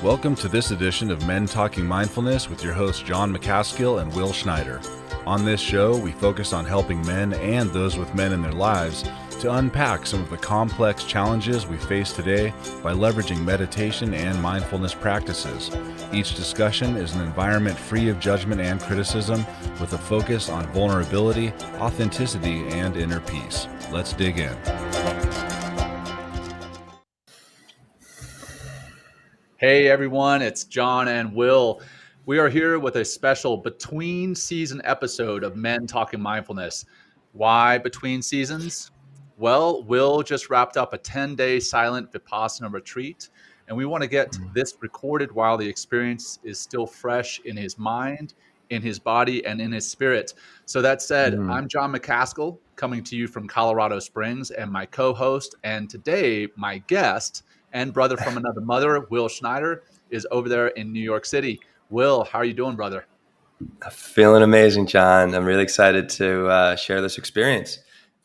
Welcome to this edition of Men Talking Mindfulness with your hosts John McCaskill and Will Schneider. On this show, we focus on helping men and those with men in their lives to unpack some of the complex challenges we face today by leveraging meditation and mindfulness practices. Each discussion is an environment free of judgment and criticism with a focus on vulnerability, authenticity, and inner peace. Let's dig in. Hey everyone, it's John and Will. We are here with a special between season episode of Men Talking Mindfulness. Why between seasons? Well, Will just wrapped up a 10-day silent Vipassana retreat, and we want to get this recorded while the experience is still fresh in his mind, in his body, and in his spirit. So that said, I'm John McCaskill, coming to you from Colorado Springs, and my co-host, and today my guest and brother from another mother, Will Schneider, is over there in New York City. Will, how are you doing, brother? Feeling amazing, John. I'm really excited to share this experience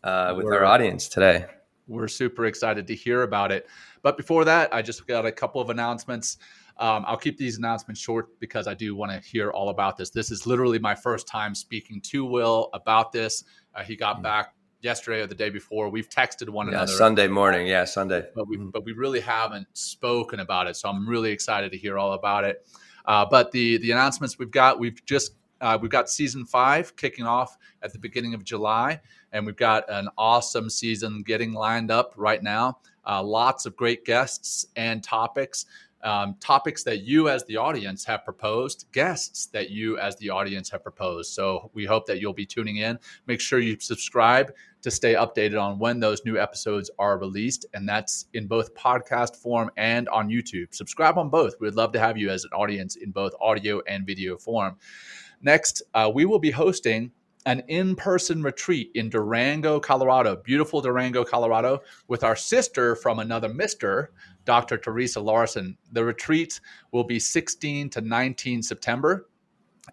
with our audience today. We're super excited to hear about it. But before that, I just got a couple of announcements. I'll keep these announcements short because I do want to hear all about this. This is literally my first time speaking to Will about this. He got back yesterday or the day before. We've texted one another. Sunday morning. Yeah, Sunday. But we really haven't spoken about it. So I'm really excited to hear all about it. But the announcements we've got season 5 kicking off at the beginning of July. And we've got an awesome season getting lined up right now. Lots of great guests and topics. Topics that you as the audience have proposed, guests that you as the audience have proposed. So we hope that you'll be tuning in. Make sure you subscribe to stay updated on when those new episodes are released. And that's in both podcast form and on YouTube. Subscribe on both. We'd love to have you as an audience in both audio and video form. Next, we will be hosting an in-person retreat in Durango, Colorado, beautiful Durango, Colorado, with our sister from another mister, Dr. Teresa Larson. The retreat will be 16 to 19 September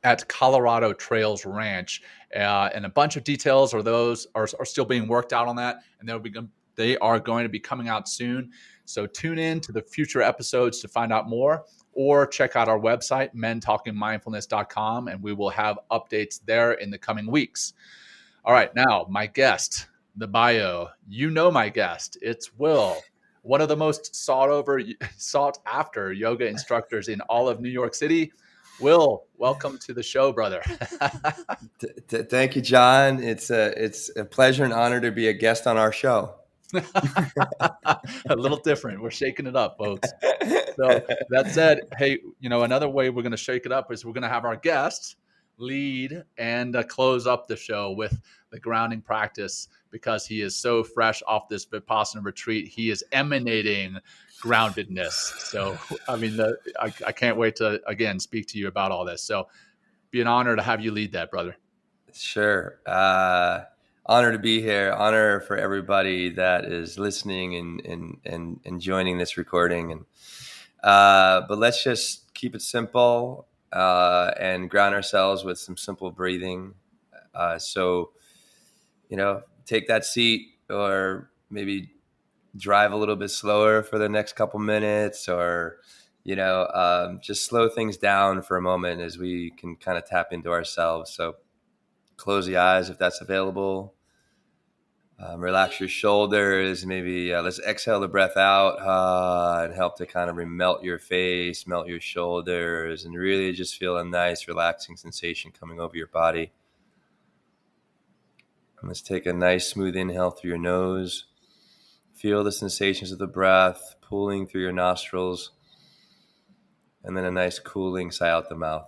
at Colorado Trails Ranch. And a bunch of details are still being worked out on that, and they are going to be coming out soon. So tune in to the future episodes to find out more, or check out our website, mentalkingmindfulness.com, and we will have updates there in the coming weeks. All right, now my guest, the bio. You know my guest. It's Will, one of the most sought after yoga instructors in all of New York City. Will, welcome to the show, brother. Thank you, John. It's a pleasure and honor to be a guest on our show. A little different. We're shaking it up, folks. So that said, hey, another way we're going to shake it up is we're going to have our guests lead and close up the show with the grounding practice, because he is so fresh off this Vipassana retreat. He is emanating groundedness. So, I can't wait to, again, speak to you about all this. So be an honor to have you lead that, brother. Sure. Honor to be here. Honor for everybody that is listening and joining this recording. And but let's just keep it simple and ground ourselves with some simple breathing. So, take that seat, or maybe drive a little bit slower for the next couple minutes, or just slow things down for a moment as we can kind of tap into ourselves. So close the eyes if that's available. Relax your shoulders. Maybe let's exhale the breath out and help to kind of melt your face, melt your shoulders, and really just feel a nice relaxing sensation coming over your body. And let's take a nice smooth inhale through your nose. Feel the sensations of the breath pulling through your nostrils, and then a nice cooling sigh out the mouth.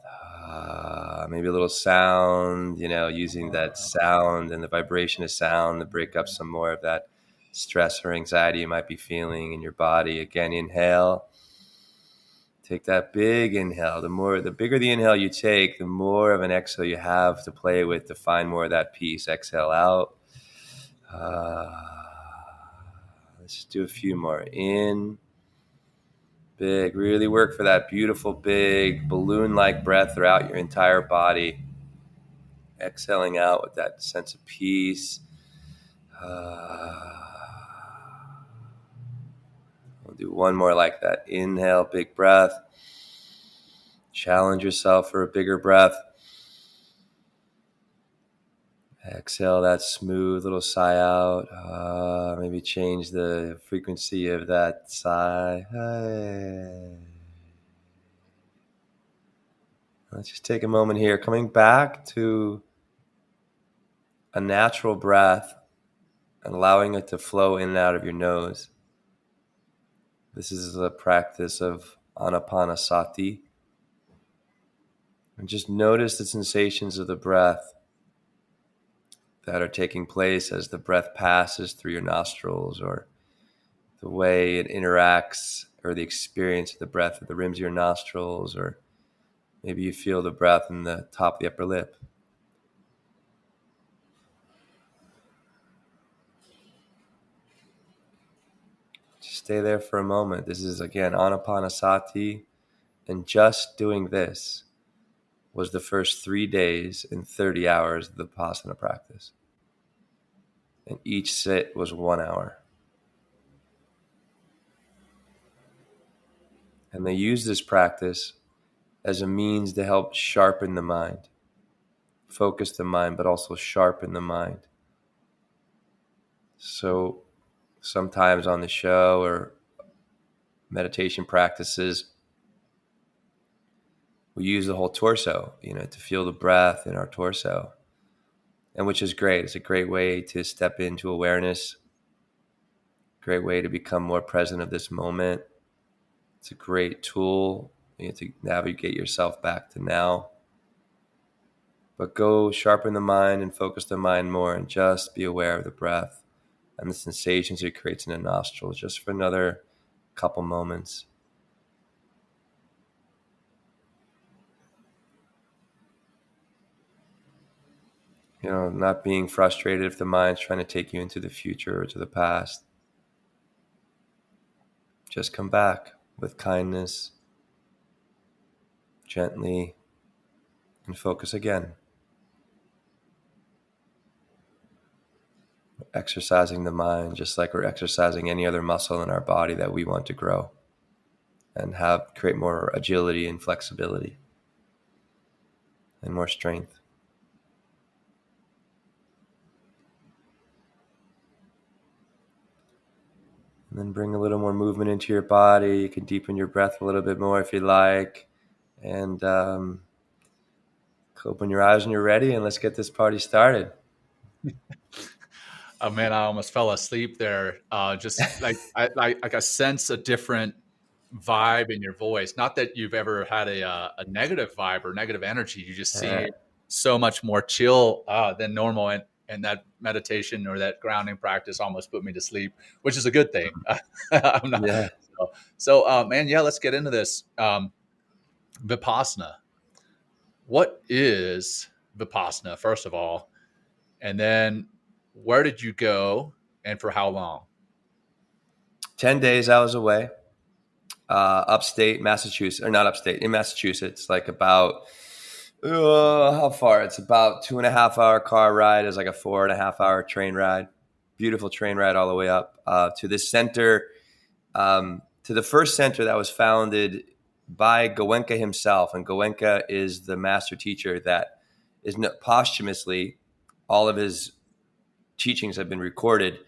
Maybe a little sound, using that sound and the vibration of sound to break up some more of that stress or anxiety you might be feeling in your body. Again, inhale. Take that big inhale. The bigger the inhale you take, the more of an exhale you have to play with to find more of that peace. Exhale out. Let's do a few more. In. Big. Really work for that beautiful, big, balloon-like breath throughout your entire body. Exhaling out with that sense of peace. We'll do one more like that. Inhale, big breath. Challenge yourself for a bigger breath. Exhale that smooth little sigh out. Maybe change the frequency of that sigh. Let's just take a moment here. Coming back to a natural breath and allowing it to flow in and out of your nose. This is a practice of anapanasati. And just notice the sensations of the breath that are taking place as the breath passes through your nostrils, or the way it interacts, or the experience of the breath at the rims of your nostrils, or maybe you feel the breath in the top of the upper lip. Just stay there for a moment. This is, again, anapanasati, and just doing this was the first 3 days and 30 hours of the Vipassana practice. And each sit was 1 hour. And they use this practice as a means to help sharpen the mind, focus the mind, but also sharpen the mind. So sometimes on the show or meditation practices, we use the whole torso, to feel the breath in our torso, and which is great. It's a great way to step into awareness, great way to become more present of this moment. It's a great tool to navigate yourself back to now. But go sharpen the mind and focus the mind more, and just be aware of the breath and the sensations it creates in the nostrils just for another couple moments. Not being frustrated if the mind's trying to take you into the future or to the past. Just come back with kindness, gently, and focus again. Exercising the mind just like we're exercising any other muscle in our body that we want to grow and create more agility and flexibility and more strength. And then bring a little more movement into your body. You can deepen your breath a little bit more if you like. And open your eyes when you're ready, and let's get this party started. Oh man, I almost fell asleep there. Just like I sense a different vibe in your voice. Not that you've ever had a negative vibe or negative energy. You just seem so much more chill than normal, and that meditation or that grounding practice almost put me to sleep, which is a good thing. I'm not, Yeah. So, man, yeah, let's get into this. Vipassana. What is Vipassana, first of all? And then where did you go and for how long? 10 days I was away, upstate Massachusetts, or not upstate, in Massachusetts, like about, how far? It's about 2.5 hour car ride. It's like a 4.5 hour train ride. Beautiful train ride all the way up to this center, to the first center that was founded by Goenka himself. And Goenka is the master teacher that is posthumously, all of his teachings have been recorded,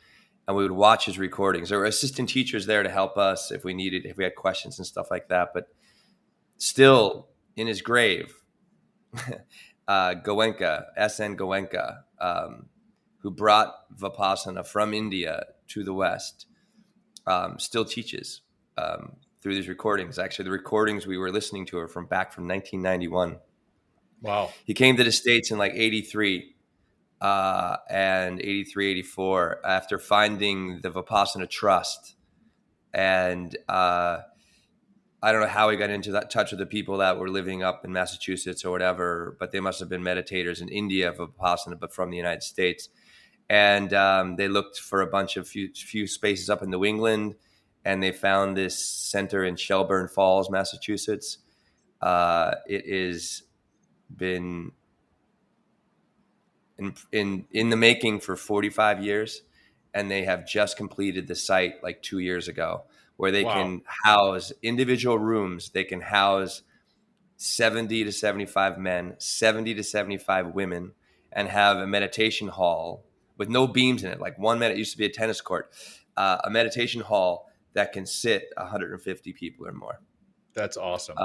and we would watch his recordings. There were assistant teachers there to help us if we had questions and stuff like that. But still, in his grave, Goenka, S.N. Goenka, who brought Vipassana from India to the West, still teaches through these recordings. Actually, the recordings we were listening to are from 1991. Wow. He came to the States in like 83 and 83, 84 after finding the Vipassana Trust. And I don't know how he got into that touch with the people that were living up in Massachusetts or whatever, but they must have been meditators in India of Vipassana, but from the United States. And they looked for a bunch of few spaces up in New England, and they found this center in Shelburne Falls, Massachusetts. It has been in the making for 45 years, and they have just completed the site like 2 years ago, where they Wow. can house individual rooms. They can house 70 to 75 men, 70 to 75 women, and have a meditation hall with no beams in it. Like it used to be a tennis court, a meditation hall that can sit 150 people or more. That's awesome.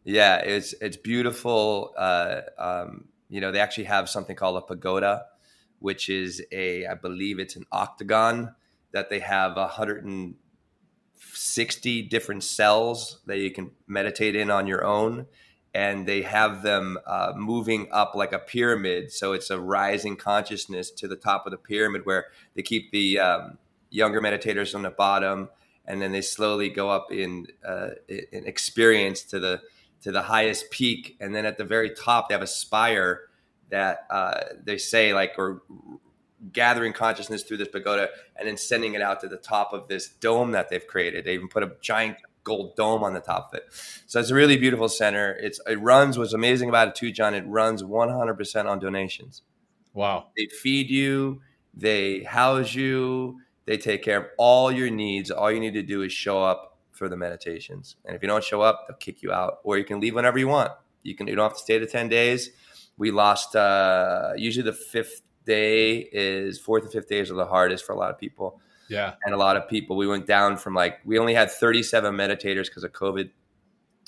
Yeah, it's beautiful. They actually have something called a pagoda, which is I believe it's an octagon that they have 160 different cells that you can meditate in on your own. And they have them moving up like a pyramid. So it's a rising consciousness to the top of the pyramid, where they keep the younger meditators on the bottom, and then they slowly go up in experience to the highest peak. And then at the very top, they have a spire that they say like, or gathering consciousness through this pagoda and then sending it out to the top of this dome that they've created. They even put a giant gold dome on the top of it. So it's a really beautiful center. What's amazing about it too, John, it runs 100% on donations. Wow. They feed you, they house you, they take care of all your needs. All you need to do is show up for the meditations. And if you don't show up, they'll kick you out, or you can leave whenever you want. You don't have to stay to 10 days. We lost, usually the fourth and fifth days are the hardest for a lot of people. Yeah. And a lot of people, we went down from we only had 37 meditators because of COVID,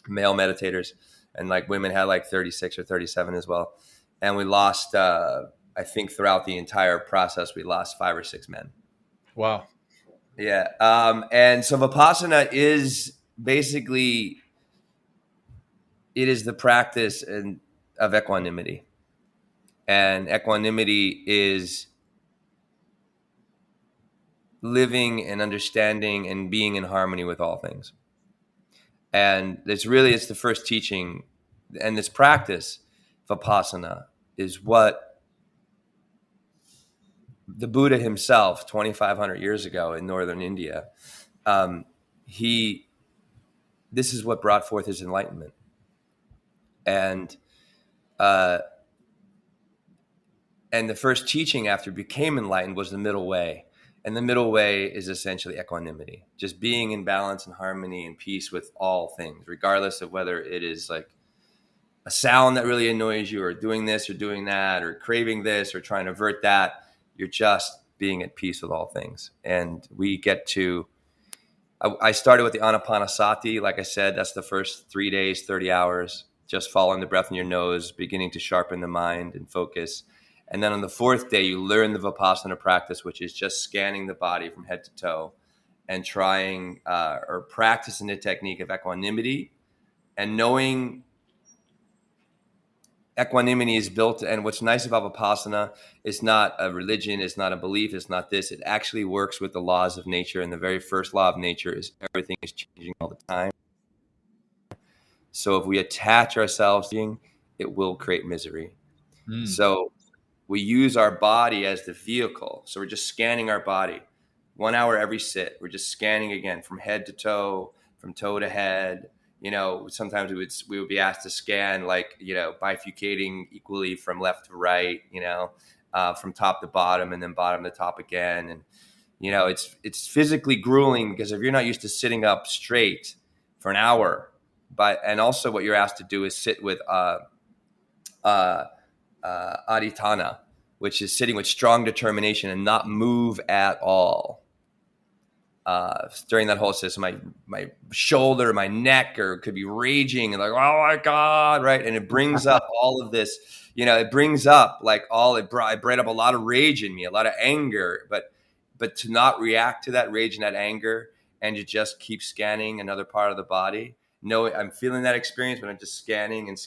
male meditators, and women had 36 or 37 as well. And we lost, I think throughout the entire process, we lost 5 or 6 men. Wow. Yeah. And so Vipassana is basically, it is the practice of equanimity. And equanimity is living and understanding and being in harmony with all things. And it's the first teaching. And this practice, Vipassana, is what the Buddha himself, 2,500 years ago in northern India, this is what brought forth his enlightenment. And the first teaching after he became enlightened was the middle way. And the middle way is essentially equanimity, just being in balance and harmony and peace with all things, regardless of whether it is a sound that really annoys you, or doing this or doing that, or craving this or trying to avert that. You're just being at peace with all things. And we get to, I started with the Anapanasati. Like I said, that's the first 3 days, 30 hours, just following the breath in your nose, beginning to sharpen the mind and focus. And then on the 4th day, you learn the Vipassana practice, which is just scanning the body from head to toe and trying or practicing the technique of equanimity, and knowing equanimity is built. And what's nice about Vipassana, it's not a religion, it's not a belief, it's not this. It actually works with the laws of nature. And the very first law of nature is everything is changing all the time. So if we attach ourselves to it, it will create misery. So we use our body as the vehicle. So we're just scanning our body 1 hour every sit. We're just scanning again from head to toe, from toe to head. Sometimes we would be asked to scan bifurcating equally from left to right, from top to bottom and then bottom to top again. And, it's physically grueling, because if you're not used to sitting up straight for an hour, and also what you're asked to do is sit with aditana, which is sitting with strong determination and not move at all. During that whole system, my shoulder, my neck, or could be raging and oh my God, right? And it brings up all of this, it brings up it brought up a lot of rage in me, a lot of anger, but to not react to that rage and that anger, and to just keep scanning another part of the body. No, I'm feeling that experience, but I'm just scanning and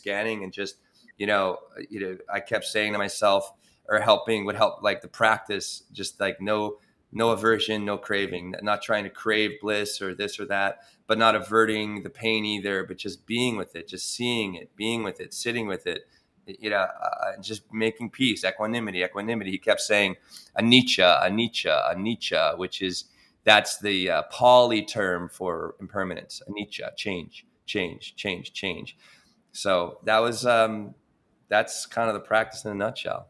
just, I kept saying to myself, or would help the practice, just no aversion, no craving, not trying to crave bliss or this or that, but not averting the pain either, but just being with it, just seeing it, being with it, sitting with it, just making peace, equanimity. He kept saying anicca, which is, that's the Pali term for impermanence. Anicca, change. So that was, that's kind of the practice in a nutshell.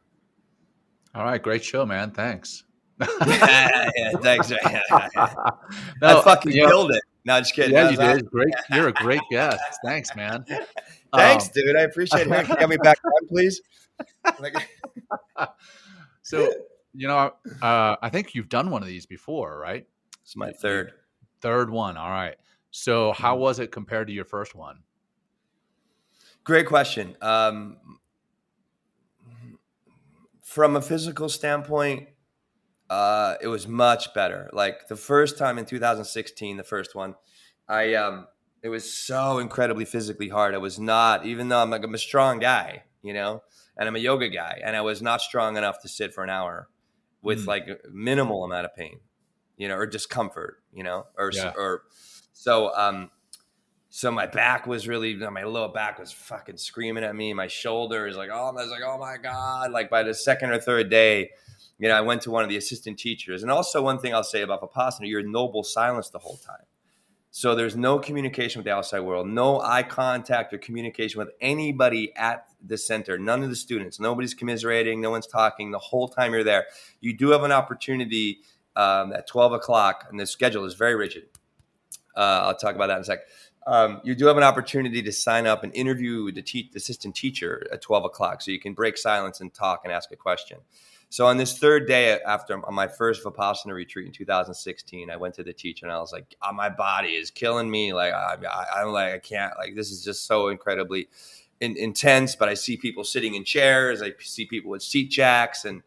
All right. Great show, man. Thanks. Yeah, thanks. I No, fucking killed it. No, just kidding. yeah, That you was awesome. did. Great. You're a great guest. Thanks, man. Thanks, Um, dude. I appreciate it. Man, can you have me back on, please? Like, so, I think you've done one of these before, right? it's my You third. third one. All right. So how was it compared to your first one? Great question. From a physical standpoint, it was much better. Like the first time in 2016, the first one, it was so incredibly physically hard. I was not, even though I'm a strong guy, and I'm a yoga guy, and I was not strong enough to sit for an hour with like a minimal amount of pain, or discomfort, Yeah. or so. So my back was really, my lower back was fucking screaming at me. My shoulder is like, oh, I was like, oh my God. Like by the second or third day, I went to one of the assistant teachers. And also one thing I'll say about Vipassana, you're in noble silence the whole time. So there's no communication with the outside world, no eye contact or communication with anybody at the center, none of the students, nobody's commiserating, no one's talking the whole time you're there. You do have an opportunity at 12 o'clock, and the schedule is very rigid. I'll talk about that in a sec. You do have an opportunity to sign up and interview the assistant teacher at 12 o'clock, so you can break silence and talk and ask a question. So on this third day after my first Vipassana retreat in 2016, I went to the teacher and I was like, oh, my body is killing me. Like, I'm like, I can't, like, this is just so incredibly intense, but I see people sitting in chairs. I see people with seat jacks. And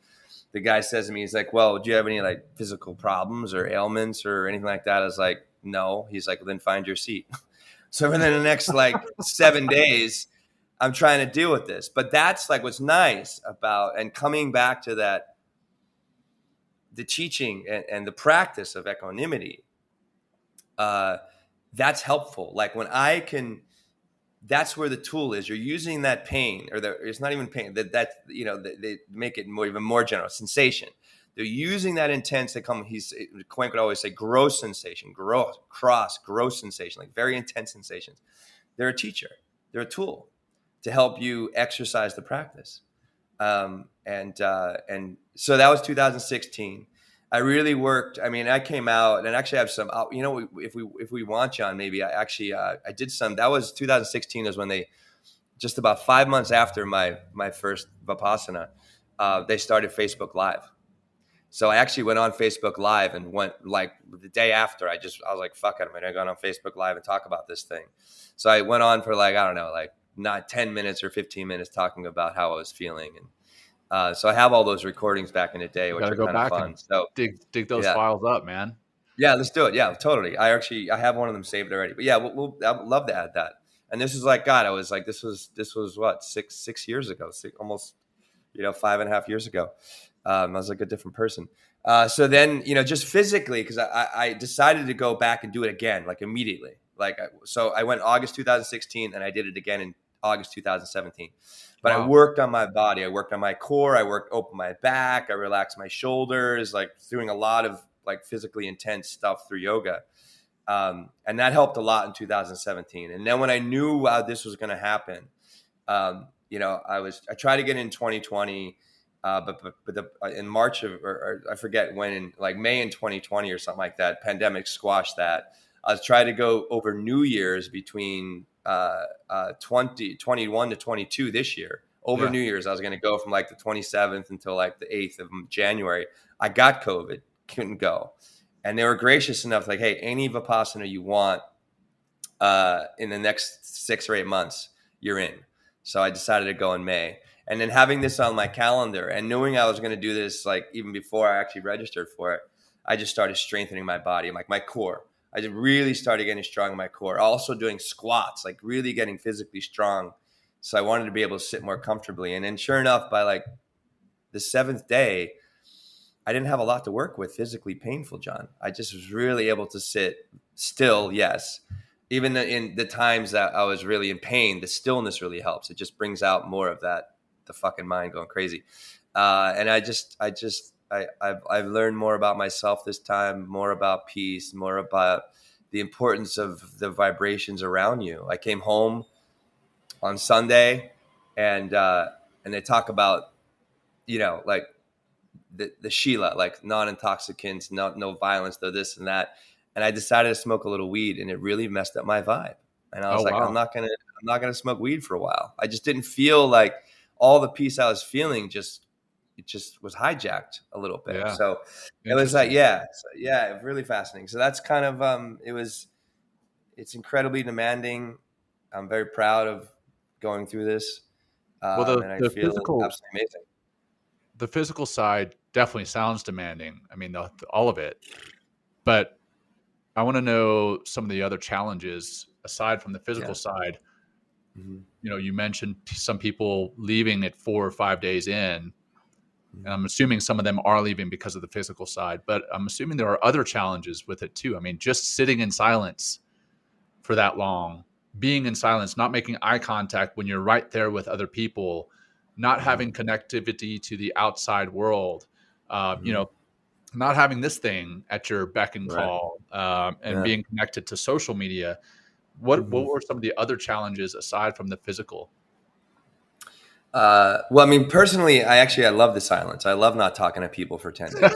the guy says to me, he's like, well, do you have any like physical problems or ailments or anything like that? I was like, no. He's like, well, then find your seat. So for the next like 7 days, I'm trying to deal with this. But that's like what's nice about, and coming back to that, the teaching and the practice of equanimity, that's helpful. Like when I can, that's where the tool is. You're using that pain, or it's not even pain, they make it even more general, sensation. They're using that intense, Quenk would always say gross sensation, gross sensation, like very intense sensations. They're a teacher. They're a tool to help you exercise the practice. And so that was 2016. I really worked. I mean, I came out and actually have some, if we want, John, maybe I did some, that was 2016 is when just about 5 months after my first Vipassana, they started Facebook Live. So I actually went on Facebook Live and went like the day after. I was like, fuck it, I'm going to go on Facebook Live and talk about this thing. So I went on for like, I don't know, like not 10 minutes or 15 minutes talking about how I was feeling. And so I have all those recordings back in the day, which are kind of fun. So dig those files up, man. Yeah, let's do it. Yeah, totally. I have one of them saved already. But yeah, I'd love to add that. And this is like, God, I was like, this was what, six years ago, almost, 5.5 years ago. I was like a different person. So then, just physically, because I decided to go back and do it again, like immediately. So I went August 2016 and I did it again in August 2017. But wow. I worked on my body. I worked on my core. I opened my back. I relaxed my shoulders, like doing a lot of like physically intense stuff through yoga. And that helped a lot in 2017. And then when I knew how this was going to happen, I tried to get in 2020. But in March or I forget when, in like May in 2020 or something like that, pandemic squashed that. I was trying to go over New Year's between 2021 to 22 this year. Over New Year's, I was going to go from like the 27th until like the 8th of January. I got COVID, couldn't go. And they were gracious enough, like, hey, any Vipassana you want in the next 6 or 8 months, you're in. So I decided to go in May. And then having this on my calendar and knowing I was going to do this, like even before I actually registered for it, I just started strengthening my body, like my core. I just really started getting strong in my core. Also doing squats, like really getting physically strong. So I wanted to be able to sit more comfortably. And then sure enough, by like the 7th day, I didn't have a lot to work with physically painful, John. I just was really able to sit still, yes. Even in the times that I was really in pain, the stillness really helps. It just brings out more of that, the fucking mind going crazy. And I've learned more about myself this time, more about peace, more about the importance of the vibrations around you. I came home on Sunday and they talk about, like the Sheila, like non-intoxicants, no violence, no this and that. And I decided to smoke a little weed, and it really messed up my vibe. And I Oh was like, wow. I'm not gonna smoke weed for a while. I just didn't feel like all the peace I was feeling it just was hijacked a little bit. Yeah. So it was like, Interesting. really fascinating. So that's kind of it's incredibly demanding. I'm very proud of going through this, Well, and I feel absolutely amazing. the physical side definitely sounds demanding. I mean, all of it. But I want to know some of the other challenges aside from the physical Yeah. side. Mhm. You mentioned some people leaving at 4 or 5 days in, and I'm assuming some of them are leaving because of the physical side, but I'm assuming there are other challenges with it too. I mean, just sitting in silence for that long, being in silence, not making eye contact when you're right there with other people, not Mhm. having connectivity to the outside world, Mhm. not having this thing at your beck and Right. call, and Yeah. being connected to social media. What Mhm. were some of the other challenges aside from the physical? Well, I mean, personally, I love the silence. I love not talking to people for 10 days.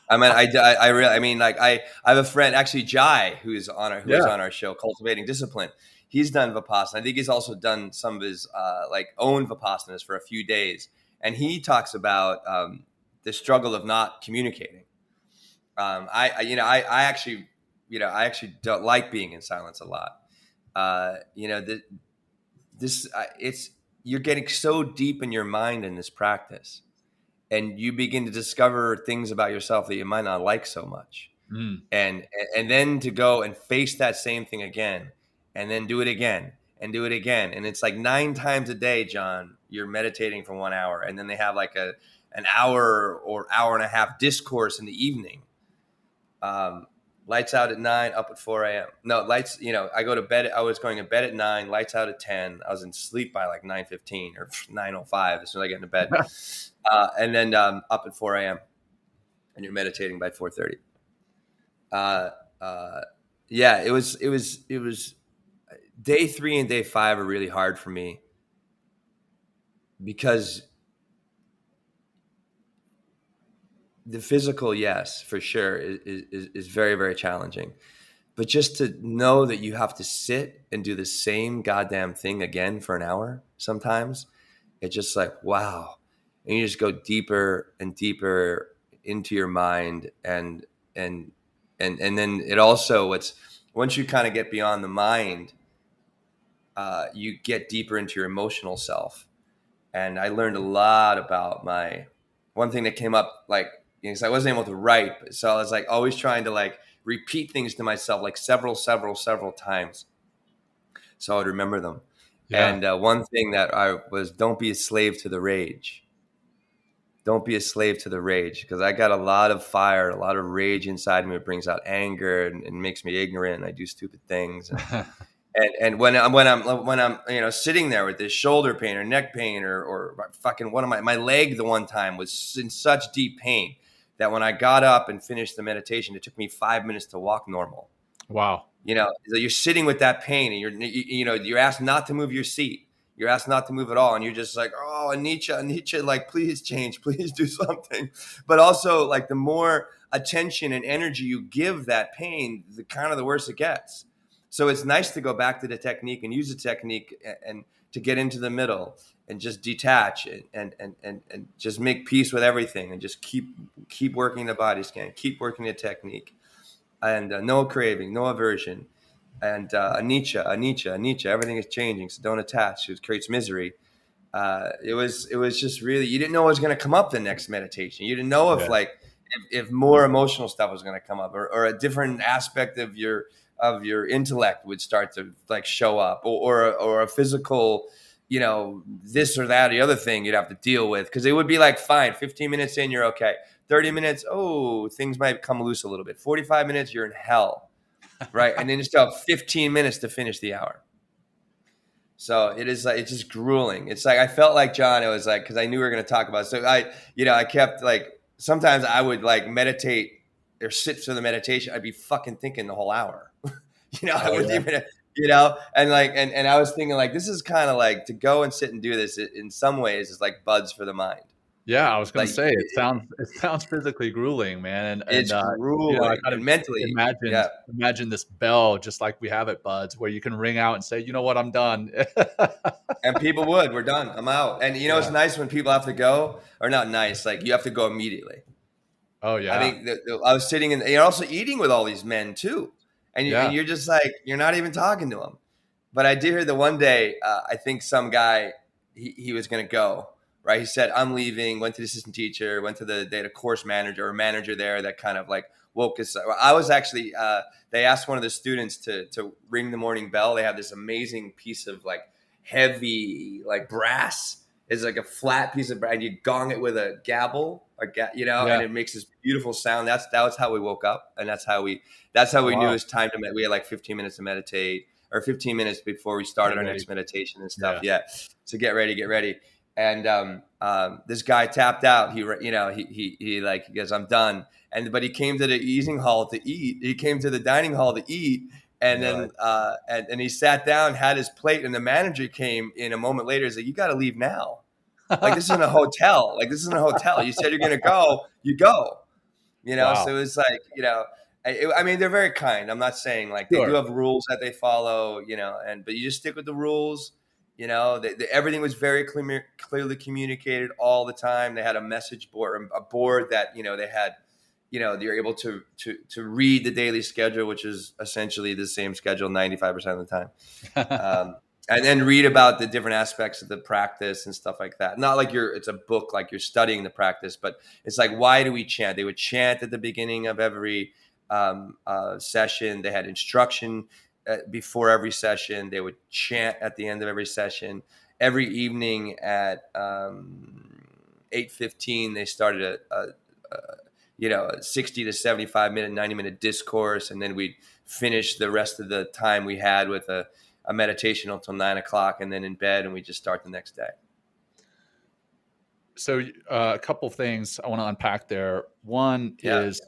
I mean, I really, I mean, like I have a friend, actually, Jai, who is Yeah. on our show, Cultivating Discipline. He's done Vipassana. I think he's also done some of his like own Vipassanas for a few days, and he talks about the struggle of not communicating. I actually, I actually don't like being in silence a lot. It's you're getting so deep in your mind in this practice, and you begin to discover things about yourself that you might not like so much, Mm. and then to go and face that same thing again, and then do it again and do it again, and it's like 9 times a day, John, you're meditating for 1 hour, and then they have like an hour or hour and a half discourse in the evening. um, Lights out at 9, up at 4 a.m. No, lights, I go to bed. I was going to bed at 9, lights out at 10. I was in sleep by like 9:15 or 9:05 as soon as I get into bed. And then up at 4 a.m. and you're meditating by 4:30. Uh, uh, yeah, it was day 3 and day 5 are really hard for me because the physical, yes, for sure, is very, very challenging. But just to know that you have to sit and do the same goddamn thing again for an hour sometimes, it's just like, wow. And you just go deeper and deeper into your mind. And then it also, once you kind of get beyond the mind, you get deeper into your emotional self. And I learned a lot about one thing that came up, like, because I wasn't able to write, so I was like always trying to like repeat things to myself like several times so I would remember them. Yeah. And one thing that I was, don't be a slave to the rage. Don't be a slave to the rage, because I got a lot of fire, a lot of rage inside me. It brings out anger and makes me ignorant, and I do stupid things. And when I'm sitting there with this shoulder pain or neck pain or fucking one of my leg, the one time was in such deep pain that when I got up and finished the meditation, it took me 5 minutes to walk normal. Wow. So you're sitting with that pain, and you're asked not to move your seat. You're asked not to move at all, and you're just like, oh, Anicca, like, please change, please do something. But also, like, the more attention and energy you give that pain, the kind of the worse it gets. So it's nice to go back to the technique and use the technique and to get into the middle and just detach and just make peace with everything and just keep working the body scan, keep working the technique, and no craving, no aversion, and anicca, everything is changing, so don't attach. It creates misery. It was just really, you didn't know what was going to come up the next meditation. You didn't know if Yeah. like if more emotional stuff was going to come up, or a different aspect of your intellect would start to like show up, or a physical, this or that or the other thing you'd have to deal with, because it would be like, fine, 15 minutes in, you're okay. 30 minutes, oh, things might come loose a little bit. 45 minutes, you're in hell, right? And then you still have 15 minutes to finish the hour. So it is like, it's just grueling. It's like, I felt like, John, it was like, because I knew we were going to talk about it. So I kept like, sometimes I would like meditate or sit for the meditation. I'd be fucking thinking the whole hour. I Oh wouldn't yeah. even, and like, and I was thinking like, this is kind of like, to go and sit and do this in some ways is like buds for the mind. Yeah, I was gonna Like say it sounds physically grueling, man, it's I grueling kind of and mentally. Yeah. imagine this bell just like we have at Buds, where you can ring out and say, "You know what? I'm done." And people would, we're done. I'm out. And it's Yeah. nice when people have to go, or not nice, like you have to go immediately. Oh I yeah, think that I was sitting and you're also eating with all these men too. And yeah. you're just like, you're not even talking to them. But I did hear the one day, I think some guy, he was going to go, right? He said, I'm leaving, went to the assistant teacher, they had a course manager or manager there that kind of like woke us up. I was actually, they asked one of the students to ring the morning bell. They have this amazing piece of like heavy, like brass. It's like a flat piece of brass, and you gong it with a gavel, and Yeah. it makes this beautiful sound. That was how we woke up, and that's how we Oh, knew it wow. was time to meditate. We had like 15 minutes to meditate, or 15 minutes before we started Get our ready. next meditation and stuff. Yeah. Yeah, so get ready. And this guy tapped out. He like he goes, I'm done. But he came to the eating hall to eat. He came to the dining hall to eat. And Right. then and he sat down, had his plate, and the manager came in a moment later. He's like, "You got to leave now. Like this isn't a hotel. Like this isn't a hotel. You said you're gonna go. You go. Wow. So it was like, I mean, they're very kind. I'm not saying like they do Sure. have rules that they follow, but you just stick with the rules. Everything was very clearly communicated all the time. They had a message board, a board that they had. They're able to read the daily schedule, which is essentially the same schedule 95% of the time. And then read about the different aspects of the practice and stuff like that. Not like it's a book, like you're studying the practice, but it's like, why do we chant? They would chant at the beginning of every session. They had instruction before every session. They would chant at the end of every session. Every evening at 8:15, they started a 60 to 75 minute, 90-minute discourse. And then we'd finish the rest of the time we had with a meditation until 9:00, and then in bed, and we just start the next day. So a couple of things I want to unpack there. One is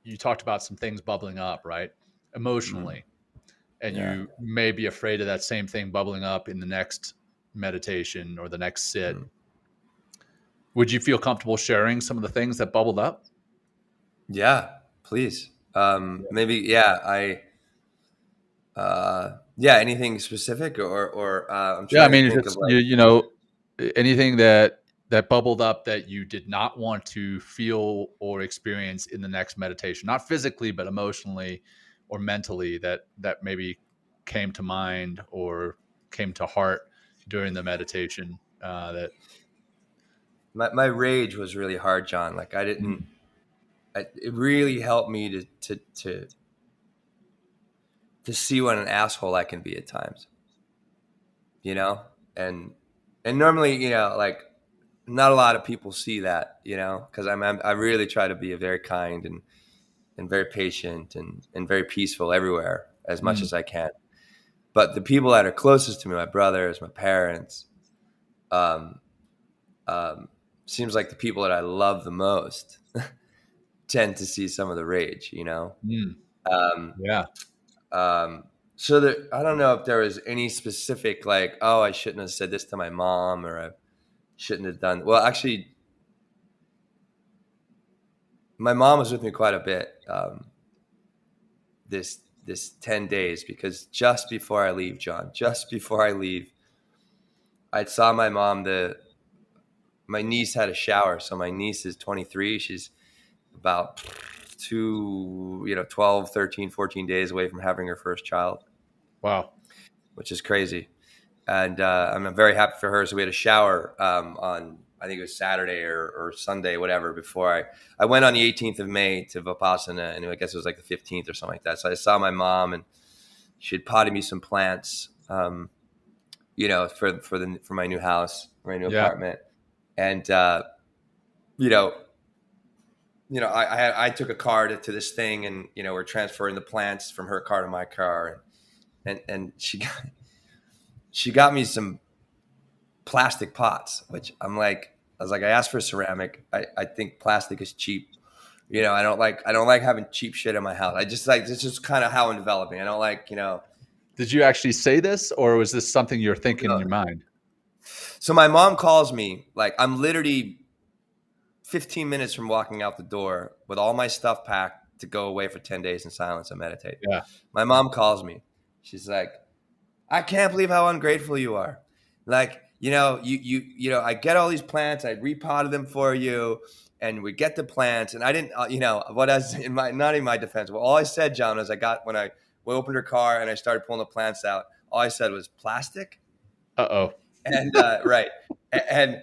you talked about some things bubbling up, right? Emotionally. And you may be afraid of that same thing bubbling up in the next meditation or the next sit. Would you feel comfortable sharing some of the things that bubbled up? Yeah, please. Maybe, anything specific or I'm Yeah, I trying to mean, think of just like, anything that bubbled up that you did not want to feel or experience in the next meditation, not physically, but emotionally or mentally, that maybe came to mind or came to heart during the meditation. That my rage was really hard, John. Like it really helped me to see what an asshole I can be at times, and normally, like not a lot of people see that, because I really try to be a very kind and very patient and very peaceful everywhere as much Mm. as I can. But the people that are closest to me, my brothers, my parents, um, seems like the people that I love the most tend to see some of the rage, Mm. Um, Yeah. so I don't know if there was any specific like, oh, I shouldn't have said this to my mom, or I shouldn't have done. Well, actually, my mom was with me quite a bit this 10 days, because just before I leave, John, I saw my mom. My niece had a shower. So my niece is 23. She's about 12, 13, 14 days away from having her first child, Wow. which is crazy. And I'm very happy for her. So we had a shower on, I think it was Saturday or Sunday, whatever, before I went on the 18th of May to Vipassana, and I guess it was like the 15th or something like that. So I saw my mom, and she had potted me some plants, for my new house, my new Yeah. apartment. And, I took a car to this thing, and, we're transferring the plants from her car to my car. And she got me some plastic pots, which I was like, I asked for ceramic. I think plastic is cheap. I don't like having cheap shit in my house. I just like, this is kind of how I'm developing. I don't like, Did you actually say this, or was this something you're thinking in no, your mind? So my mom calls me, like I'm literally 15 minutes from walking out the door with all my stuff packed to go away for 10 days in silence and meditate. Yeah. My mom calls me. She's like, I can't believe how ungrateful you are. Like, I get all these plants, I repotted them for you, and we get the plants. And I didn't, what I was not in my defense. Well, all I said, John, was when I opened her car and I started pulling the plants out, all I said was plastic. Uh-oh. And right. And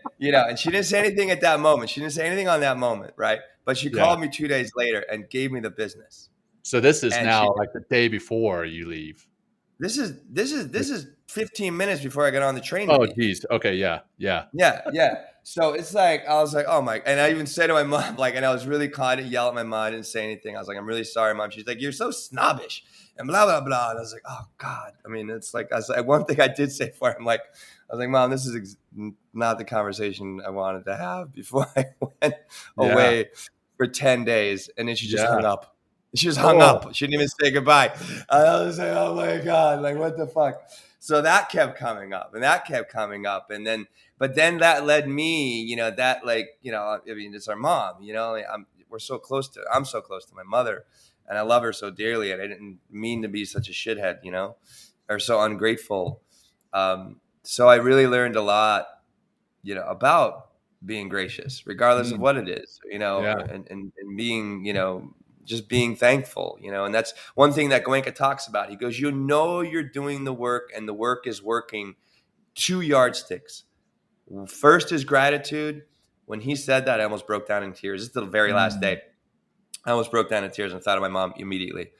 she didn't say anything at that moment. She didn't say anything on that moment. Right. But she called me 2 days later and gave me the business. So this is And now like the day before you leave. This is 15 minutes before I got on the train. Oh, geez. Okay. Yeah. So it's like, I was like, oh my, and I even said to my mom, like, and I was really kind, I didn't yell at my mom, I didn't say anything. I was like, I'm really sorry, Mom. She's like, you're so snobbish and blah, blah, blah. And I was like, oh God. I mean, it's like, one thing I did say for her, I was like, Mom, this is not the conversation I wanted to have before I went away for 10 days. And then she just hung up. She just hung up. She didn't even say goodbye. I was like, oh my God, like what the fuck? So that kept coming up and then, but then that led me, it's our mom, I'm so close to my mother and I love her so dearly. And I didn't mean to be such a shithead, or so ungrateful. So I really learned a lot, about being gracious, regardless of what it is, and being, just being thankful, and that's one thing that Goenka talks about. He goes, you're doing the work and the work is working. 2 yardsticks. First is gratitude. When he said that, I almost broke down in tears. This is the very last day. I almost broke down in tears and thought of my mom immediately.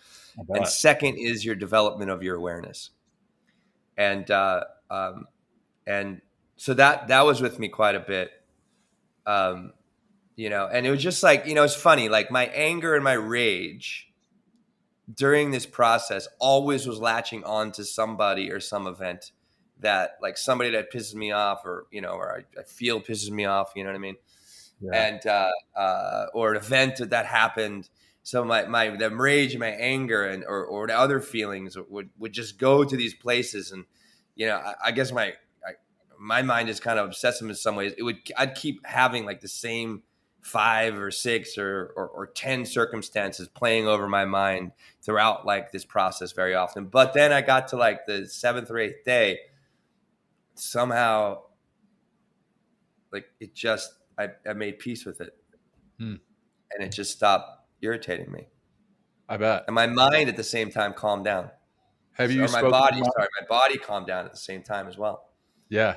And second is your development of your awareness. And so that was with me quite a bit. And it was just like, it's funny, like my anger and my rage during this process always was latching on to somebody or some event that, like, somebody that pisses me off or I feel pisses me off, you know what I mean? Yeah. And, or an event that happened. So the rage and my anger and, or the other feelings would just go to these places. And, I guess my mind is kind of obsessive in some ways. I'd keep having like the same 5 or 6 or 10 circumstances playing over my mind throughout like this process very often. But then I got to like the 7th or 8th day, somehow like it just, I made peace with it. And it just stopped irritating me. I bet. And my mind at the same time calmed down. My body calmed down at the same time as well. Yeah.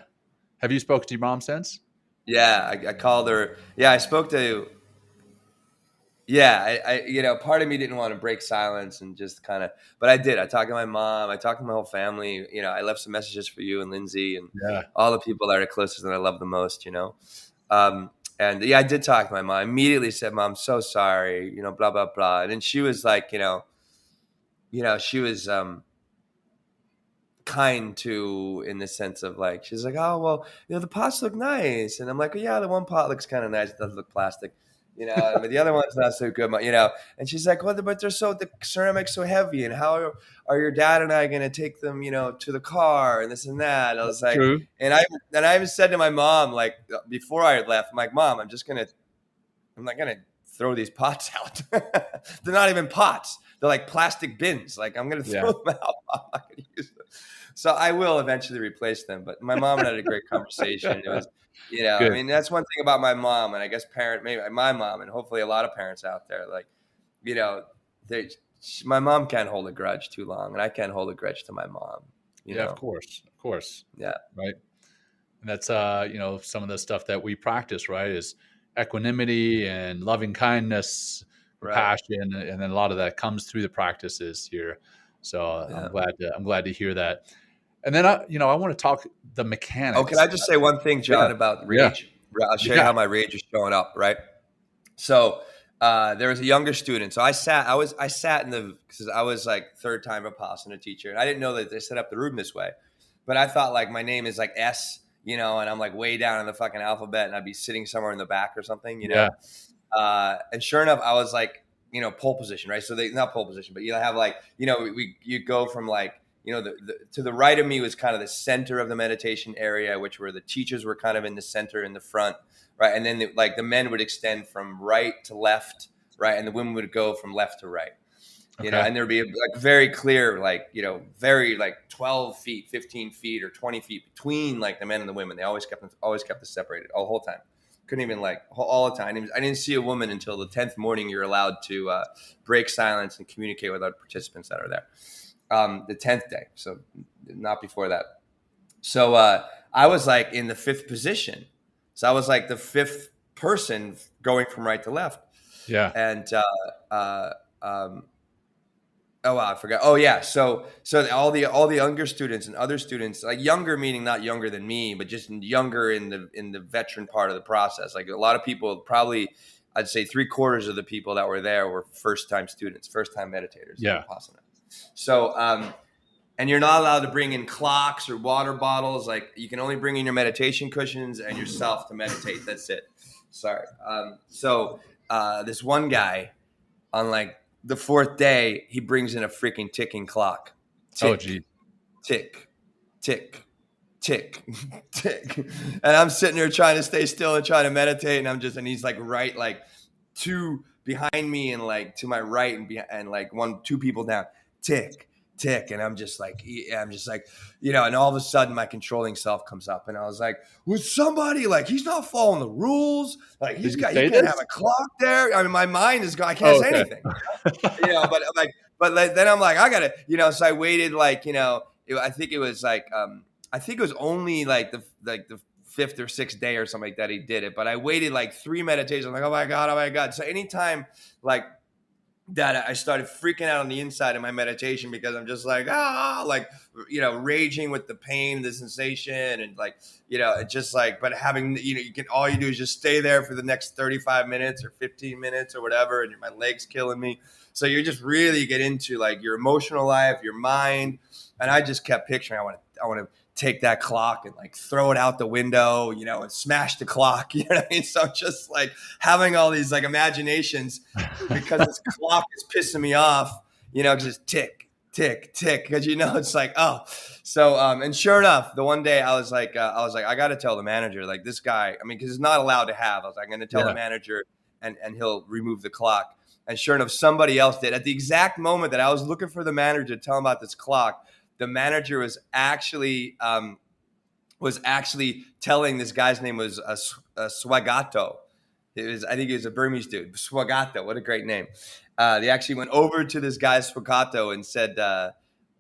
Have you spoken to your mom since? Yeah, I called her. Yeah, I spoke to. Yeah, I part of me didn't want to break silence and just kind of, but I did. I talked to my mom. I talked to my whole family. I left some messages for you and Lindsay and all the people that are closest and I love the most. And yeah, I did talk to my mom. I immediately said, "Mom, I'm so sorry." Blah blah blah. And then she was like, she was kind to, in the sense of like, she's like, oh well, the pots look nice, and I'm like, yeah, the one pot looks kind of nice. It does look plastic, but the other one's not so good, and she's like, well, but the ceramic's so heavy, and how are your dad and I gonna take them to the car and this and that. And I was like, true. And I even said to my mom, like, before I left, I'm like, Mom, I'm not gonna throw these pots out. They're not even pots, they're like plastic bins. Like, I'm gonna throw them out. I'm not gonna use them. So I will eventually replace them. But my mom and I had a great conversation. It was, I mean, that's one thing about my mom, and I guess maybe my mom, and hopefully a lot of parents out there, like, my mom can't hold a grudge too long, and I can't hold a grudge to my mom. You know? Of course. Yeah. Right. And that's, some of the stuff that we practice, right, is equanimity and loving kindness, compassion, and then a lot of that comes through the practices here. So I'm glad to hear that. And then I want to talk the mechanics. Oh, can I just say one thing, John, about rage? Yeah. I'll show you how my rage is showing up, right? So there was a younger student. So I sat because I was like 3rd time Vipassana teacher, and I didn't know that they set up the room this way. But I thought like my name is like S, and I'm like way down in the fucking alphabet, and I'd be sitting somewhere in the back or something, Yeah. And sure enough, I was like, pole position, right? So not pole position, but have like, you go from like, to the right of me was kind of the center of the meditation area, which were the teachers were kind of in the center in the front, right? And then the men would extend from right to left, right? And the women would go from left to right. And there'd be like very clear, very 12 feet, 15 feet or 20 feet between like the men and the women. They always kept it separated all the whole time. Couldn't even all the time. I didn't see a woman until the 10th morning. You're allowed to break silence and communicate with other participants that are there. The 10th day. So not before that. So I was like in the 5th position. So I was like the 5th person going from right to left. Yeah. And, oh wow, I forgot. Oh yeah, so all the younger students and other students, like younger meaning not younger than me, but just younger in the veteran part of the process. Like a lot of people, probably I'd say 3/4 of the people that were there were first time students, first time meditators. Yeah. Vipassana. So and you're not allowed to bring in clocks or water bottles. Like you can only bring in your meditation cushions and yourself to meditate. That's it. Sorry. So this one guy on like the 4th day, he brings in a freaking ticking clock. Tick, Oh, gee. Tick, tick, tick, tick. And I'm sitting there trying to stay still and trying to meditate. And he's like right, like 2 behind me and like to my right and like 2 people down. Tick, tick. And I'm just like, and all of a sudden my controlling self comes up and I was like, would somebody, like, he's not following the rules. Like he can't have a clock there. I mean, my mind is going, I can't say anything, but then I'm like, I gotta, so I waited I think it was like, I think it was only like the 5th or 6th day or something like that he did it. But I waited like 3 meditations. I'm like, oh my God. So anytime that I started freaking out on the inside of my meditation because I'm just like, raging with the pain, the sensation. And just like, but having, all you do is just stay there for the next 35 minutes or 15 minutes or whatever. And my leg's killing me. So you're just really get into like your emotional life, your mind. And I just kept picturing, I want to take that clock and like throw it out the window, and smash the clock. You know what I mean? So I'm just like having all these like imaginations because this clock is pissing me off, just tick, tick, tick. Cause it's like, oh, so, and sure enough, the one day I was like, I got to tell the manager, like this guy, cause it's not allowed to have, I was like, I'm going to tell the manager and he'll remove the clock. And sure enough, somebody else did at the exact moment that I was looking for the manager to tell him about this clock. The manager was actually telling this guy's name was Swagato. I think he was a Burmese dude. Swagato, what a great name. They actually went over to this guy Swagato and said that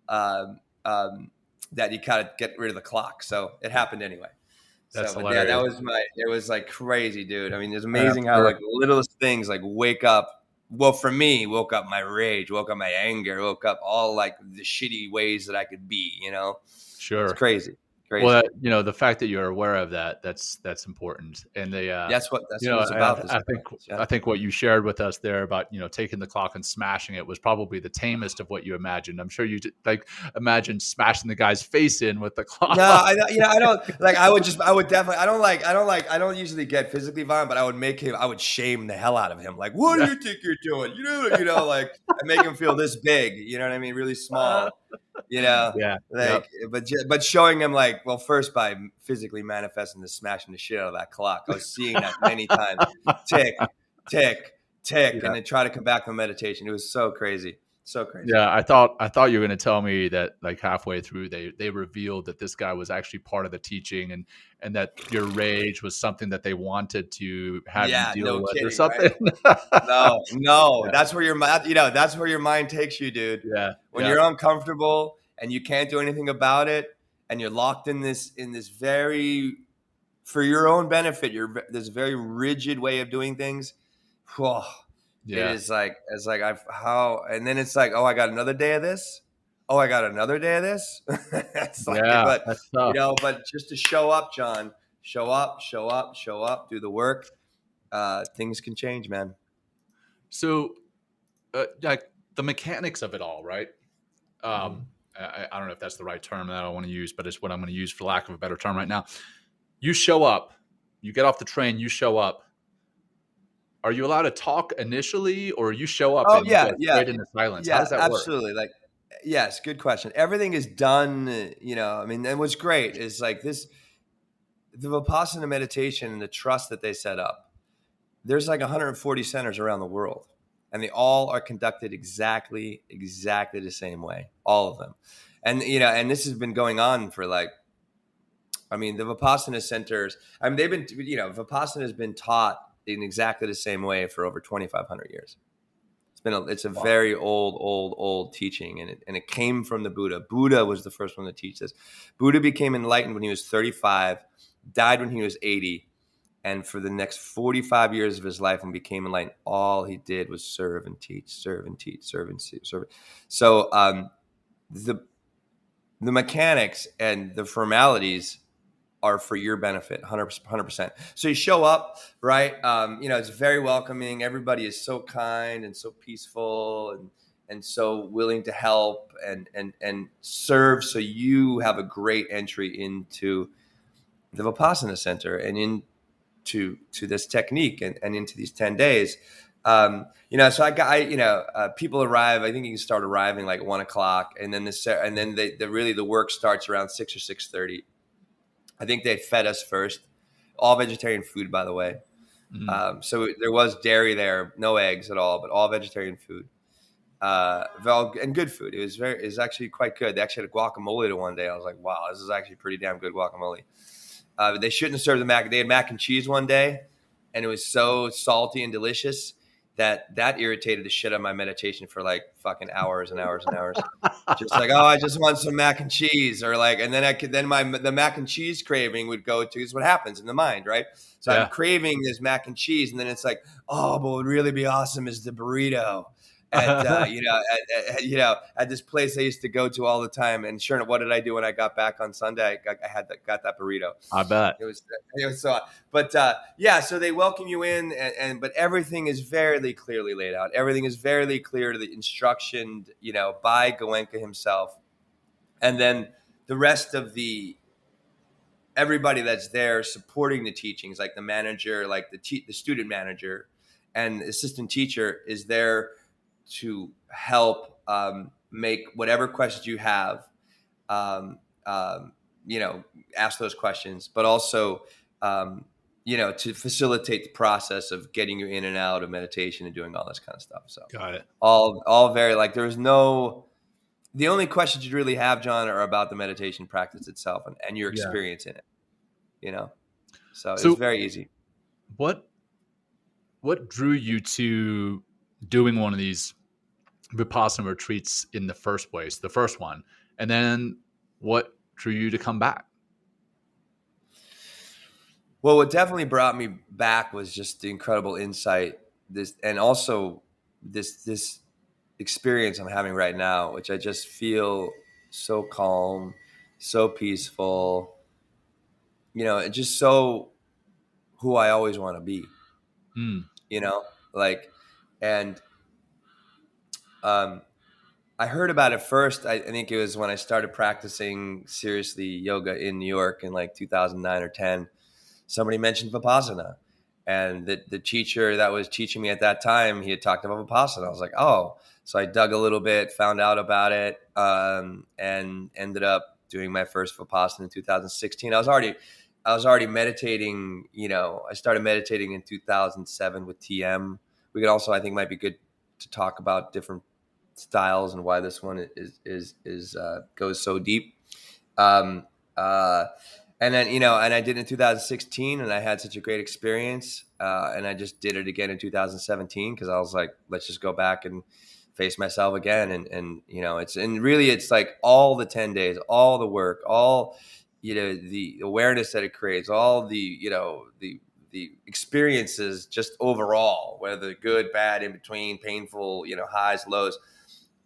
you gotta get rid of the clock. So it happened anyway. That's hilarious. Yeah, it was like crazy, dude. I mean, it's amazing how like the littlest things like wake up. Well, for me, woke up my rage, woke up my anger, woke up all like the shitty ways that I could be, Sure. It's crazy. Well, the fact that you're aware of that's important. And that's what it's about. I think what you shared with us there about, taking the clock and smashing it was probably the tamest of what you imagined. I'm sure you imagine smashing the guy's face in with the clock. No, I don't like, I would definitely, I don't usually get physically violent, but I would shame the hell out of him. Like, what do you think you're doing? Like I make him feel this big, you know what I mean? Really small. But showing him like, well, first by physically manifesting the smashing the shit out of that clock. I was seeing that many times. Tick, tick, tick, and then try to come back from meditation. It was so crazy. So crazy. Yeah, I thought you were going to tell me that like halfway through they revealed that this guy was actually part of the teaching and that your rage was something that they wanted to have you deal with or something. Right? No. Yeah. That's where your mind takes you, dude. Yeah. When you're uncomfortable and you can't do anything about it and you're locked in this very, for your own benefit, this very rigid way of doing things. Whew, yeah. It is like, and then it's like, oh, I got another day of this. Oh, I got another day of this. It's like, that's tough. But just to show up, John, show up, do the work. Things can change, man. So, like the mechanics of it all, right? I don't know if that's the right term that I want to use, but it's what I'm going to use for lack of a better term right now. You show up, you get off the train, you show up. Are you allowed to talk initially, or you show up and you go straight into silence? Yeah, how does that absolutely. work? Yes, good question. Everything is done, I mean, and what's great is like this, the Vipassana meditation and the trust that they set up. There's like 140 centers around the world, and they all are conducted exactly the same way, all of them. And, and this has been going on for like, I mean, the Vipassana centers, I mean, they've been, Vipassana has been taught in exactly the same way for over 2,500 years. It's a Wow. very old teaching, and it came from the Buddha. Buddha was the first one to teach this. Buddha became enlightened when he was 35, died when he was 80, and for the next 45 years of his life, when he became enlightened, all he did was serve and teach, serve and teach, serve and teach, serve. So the mechanics and the formalities are for your benefit, 100%. So you show up, right? It's very welcoming. Everybody is so kind and so peaceful and so willing to help and serve. So you have a great entry into the Vipassana Center and into this technique and into these 10 days. So people arrive. I think you can start arriving like 1:00, and then the work starts around 6 or 6:30. I think they fed us first. All vegetarian food, by the way. Mm. So there was dairy there, no eggs at all, but all vegetarian food. And good food. It was actually quite good. They actually had a guacamole to one day. I was like, wow, this is actually pretty damn good guacamole. They shouldn't have served they had mac and cheese one day, and it was so salty and delicious that irritated the shit out of my meditation for like fucking hours and hours and hours. Just like, oh, I just want some mac and cheese, or like, and then the mac and cheese craving would go to, is what happens in the mind, right? So Yeah. I'm craving this mac and cheese, and then it's like, oh, but what would really be awesome is the burrito at this place I used to go to all the time. And sure enough, what did I do when I got back on Sunday? I got that burrito. I bet. It was so, but so they welcome you in, but everything is very clearly laid out. Everything is very clear to the instruction, by Goenka himself, and then the rest of everybody that's there supporting the teachings, like the manager, like the student manager, and assistant teacher is there to help make whatever questions you have. Um, um, ask those questions, but also, to facilitate the process of getting you in and out of meditation and doing all this kind of stuff. So Got it. all very like, the only questions you really have, John, are about the meditation practice itself and your Yeah. experience in it, so it's So very easy. what drew you to doing one of these Vipassana retreats in the first place, the first one, and then what drew you to come back? Well, what definitely brought me back was just the incredible insight, and also this experience I'm having right now, which I just feel so calm, so peaceful, and just so who I always want to be, Mm. like, and I heard about it first. I think it was when I started practicing seriously yoga in New York in like 2009 or 10. Somebody mentioned Vipassana, and the teacher that was teaching me at that time, he had talked about Vipassana. I was like, oh, so I dug a little bit, found out about it, and ended up doing my first Vipassana in 2016. I was already meditating. I started meditating in 2007 with TM. We could also, I think, might be good to talk about different styles and why this one is goes so deep. Um, and then, and I did it in 2016, and I had such a great experience. And I just did it again in 2017 because I was like, let's just go back and face myself again. And it's like all the 10 days, all the work, all, the awareness that it creates, all the experiences just overall, whether good, bad, in between, painful, highs, lows,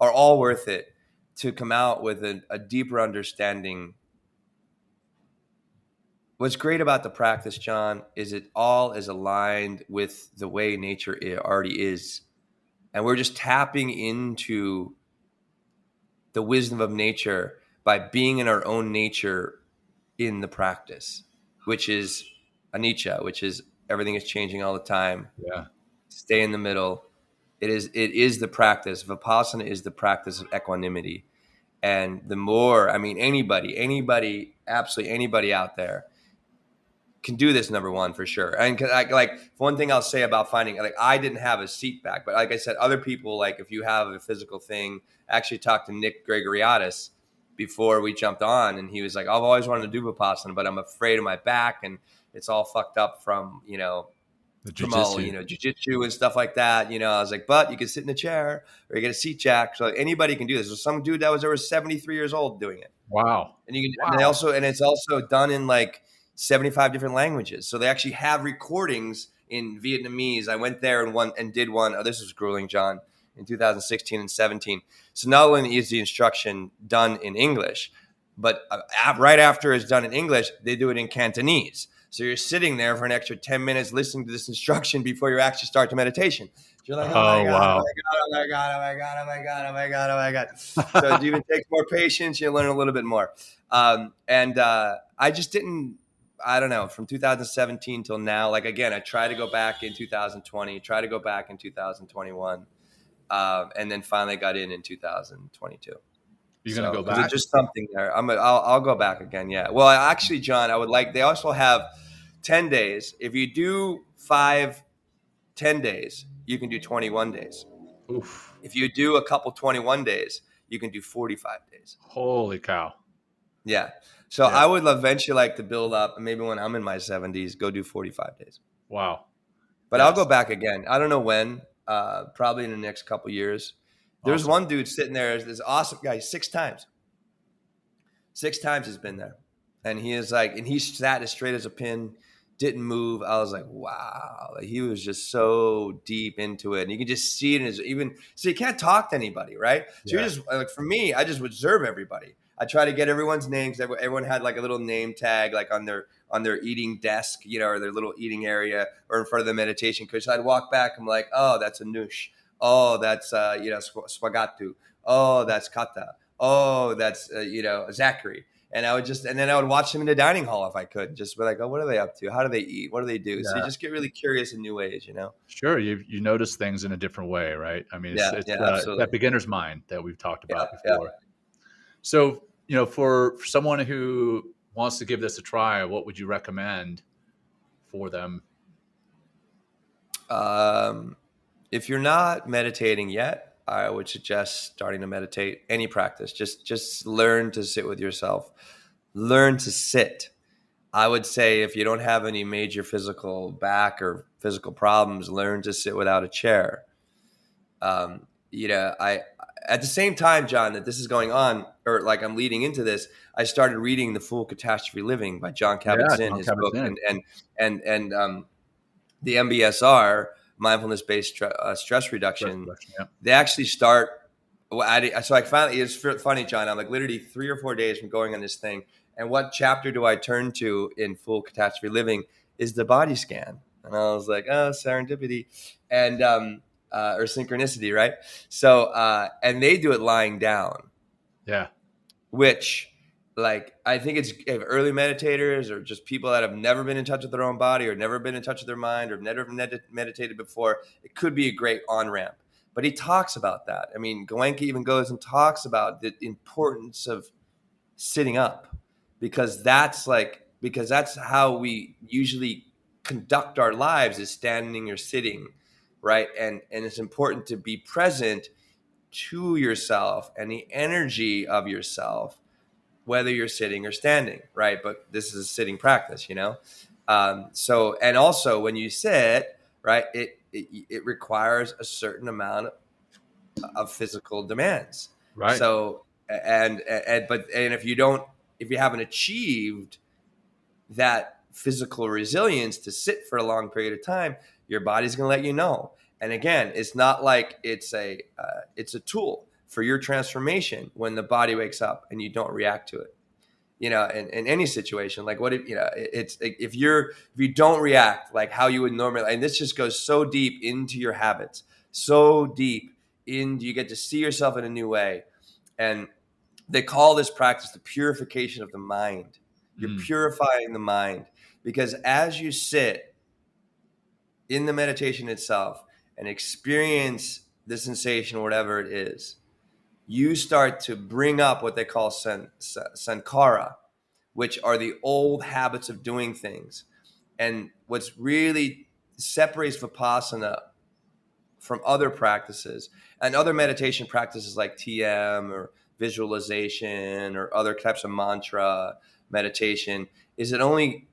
are all worth it to come out with a deeper understanding. What's great about the practice, John, is it all is aligned with the way nature already is. And we're just tapping into the wisdom of nature by being in our own nature in the practice, which is anicca, which is everything is changing all the time. Yeah. Stay in the middle. It is the practice. Vipassana is the practice of equanimity. And the more, I mean, anybody, absolutely anybody out there can do this, number one, for sure. And like one thing I'll say about finding, like, I didn't have a seat back, but like I said, other people, like if you have a physical thing, I actually talked to Nick Gregoriadis before we jumped on, and he was like, I've always wanted to do Vipassana, but I'm afraid of my back, and it's all fucked up from, The from all, jujitsu. jujitsu and stuff like that. I was like, but you can sit in a chair or you get a seat jack. So anybody can do this. There's some dude that was over 73 years old doing it. Wow. And you can, Wow. and it's also done in like 75 different languages. So they actually have recordings in Vietnamese. I went there and did one. Oh, this was grueling, John, in 2016 and 17. So not only is the instruction done in English, but right after it's done in English, they do it in Cantonese. So you're sitting there for an extra 10 minutes listening to this instruction before you actually start the meditation. You're like, oh my God, wow. oh my God, oh my God, oh my God, oh my God, oh my God. So it even takes more patience. You learn a little bit more. I just didn't, I don't know, from 2017 till now, like, again, I tried to go back in 2020, try to go back in 2021, and then finally got in 2022. You're going to go back? There's just something there. I'll go back again. Yeah. Well, actually, John, they also have 10 days. If you do 10 days, you can do 21 days. Oof. If you do a couple 21 days, you can do 45 days. Holy cow. Yeah. So I would eventually like to build up, maybe when I'm in my 70s, go do 45 days. Wow. But I'll go back again. I don't know when, probably in the next couple years. There's one dude sitting there, this awesome guy, 6 times. 6 times he's been there. And he is like, and he sat as straight as a pin, didn't move. I was like, wow. Like, he was just so deep into it. And you can just see it in his, so you can't talk to anybody, right? So you're just, like, for me, I just would observe everybody. I try to get everyone's names. Everyone had like a little name tag, like on their eating desk, or their little eating area, or in front of the meditation coach. So I'd walk back. I'm like, oh, that's Anush. Oh, that's Swagatu. Oh, that's Kata. Oh, that's Zachary. And then I would watch them in the dining hall if I could. Just be like, oh, what are they up to? How do they eat? What do they do? Yeah. So you just get really curious in new ways, Sure, you notice things in a different way, right? I mean, it's that beginner's mind that we've talked about before. Yeah. So, for someone who wants to give this a try, what would you recommend for them? If you're not meditating yet, I would suggest starting to meditate. Any practice, just learn to sit with yourself. Learn to sit. I would say if you don't have any major physical back or physical problems, learn to sit without a chair. At the same time, John, that this is going on, or like I'm leading into this, I started reading The Full Catastrophe Living by Jon Kabat-Zinn, his book, and the MBSR, mindfulness-based stress reduction. They actually start. So I finally, it's funny, John. I'm like literally 3 or 4 days from going on this thing, and what chapter do I turn to in Full Catastrophe Living is the body scan, and I was like, oh, serendipity, and or synchronicity, right? So, and they do it lying down. Yeah. Which, like, I think it's early meditators or just people that have never been in touch with their own body or never been in touch with their mind or never meditated before. It could be a great on-ramp. But he talks about that. I mean, Goenka even goes and talks about the importance of sitting up because that's how we usually conduct our lives, is standing or sitting. Right. And it's important to be present to yourself and the energy of yourself, whether you're sitting or standing. Right. But this is a sitting practice, So, and also when you sit, right, it requires a certain amount of physical demands. Right. So, and if you haven't achieved that physical resilience to sit for a long period of time, your body's going to let you know. And again, it's not like it's a tool for your transformation when the body wakes up and you don't react to it. In any situation, like what if, if you don't react like how you would normally, and this just goes so deep into your habits, so deep into, you get to see yourself in a new way. And they call this practice the purification of the mind. You're purifying the mind because as you sit in the meditation itself and experience the sensation, whatever it is, you start to bring up what they call sankara, which are the old habits of doing things. And what's really separates Vipassana from other practices and other meditation practices like TM or visualization or other types of mantra meditation is it only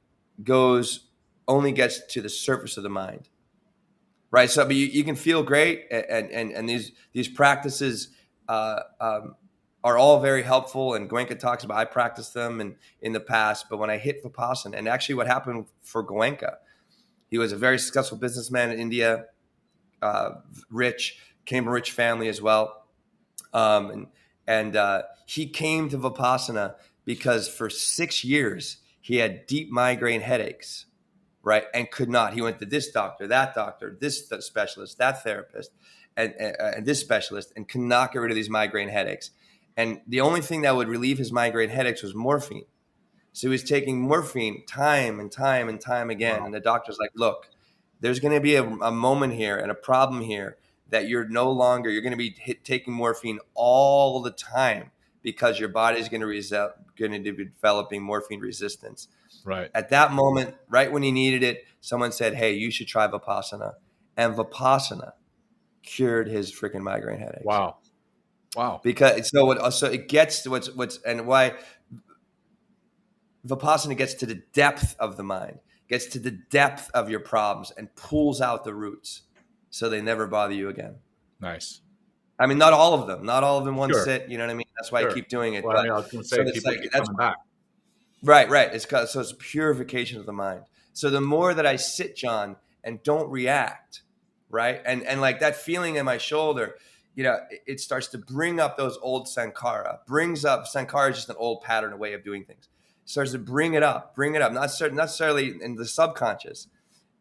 gets to the surface of the mind, right? So, but you can feel great, and these practices are all very helpful. And Goenka talks about I practiced them in the past, but when I hit Vipassana, and actually what happened for Goenka, he was a very successful businessman in India, rich, came from a rich family as well, and he came to Vipassana because for 6 years he had deep migraine headaches, right? And could not. He went to this doctor, this specialist, that therapist, and this specialist, and could not get rid of these migraine headaches. And the only thing that would relieve his migraine headaches was morphine. So he was taking morphine time and time and time again. Wow. And the doctor's like, look, there's going to be a moment here and a problem here that you're going to be taking morphine all the time because your body's going to be developing morphine resistance. Right. At that moment, right when he needed it, someone said, hey, you should try Vipassana. And Vipassana cured his freaking migraine headaches. Wow. Because so it gets to what's and why Vipassana gets to the depth of the mind, gets to the depth of your problems and pulls out the roots so they never bother you again. Nice. I mean, not all of them one sit, you know what I mean? That's why I keep doing it. Well, but, I mean, I was going to say, people keep coming back. Right. It's purification of the mind. So the more that I sit, John, and don't react, right? And like that feeling in my shoulder, it starts to bring up those old sankara. Sankara is just an old pattern, a way of doing things. Starts to bring it up, not necessarily in the subconscious.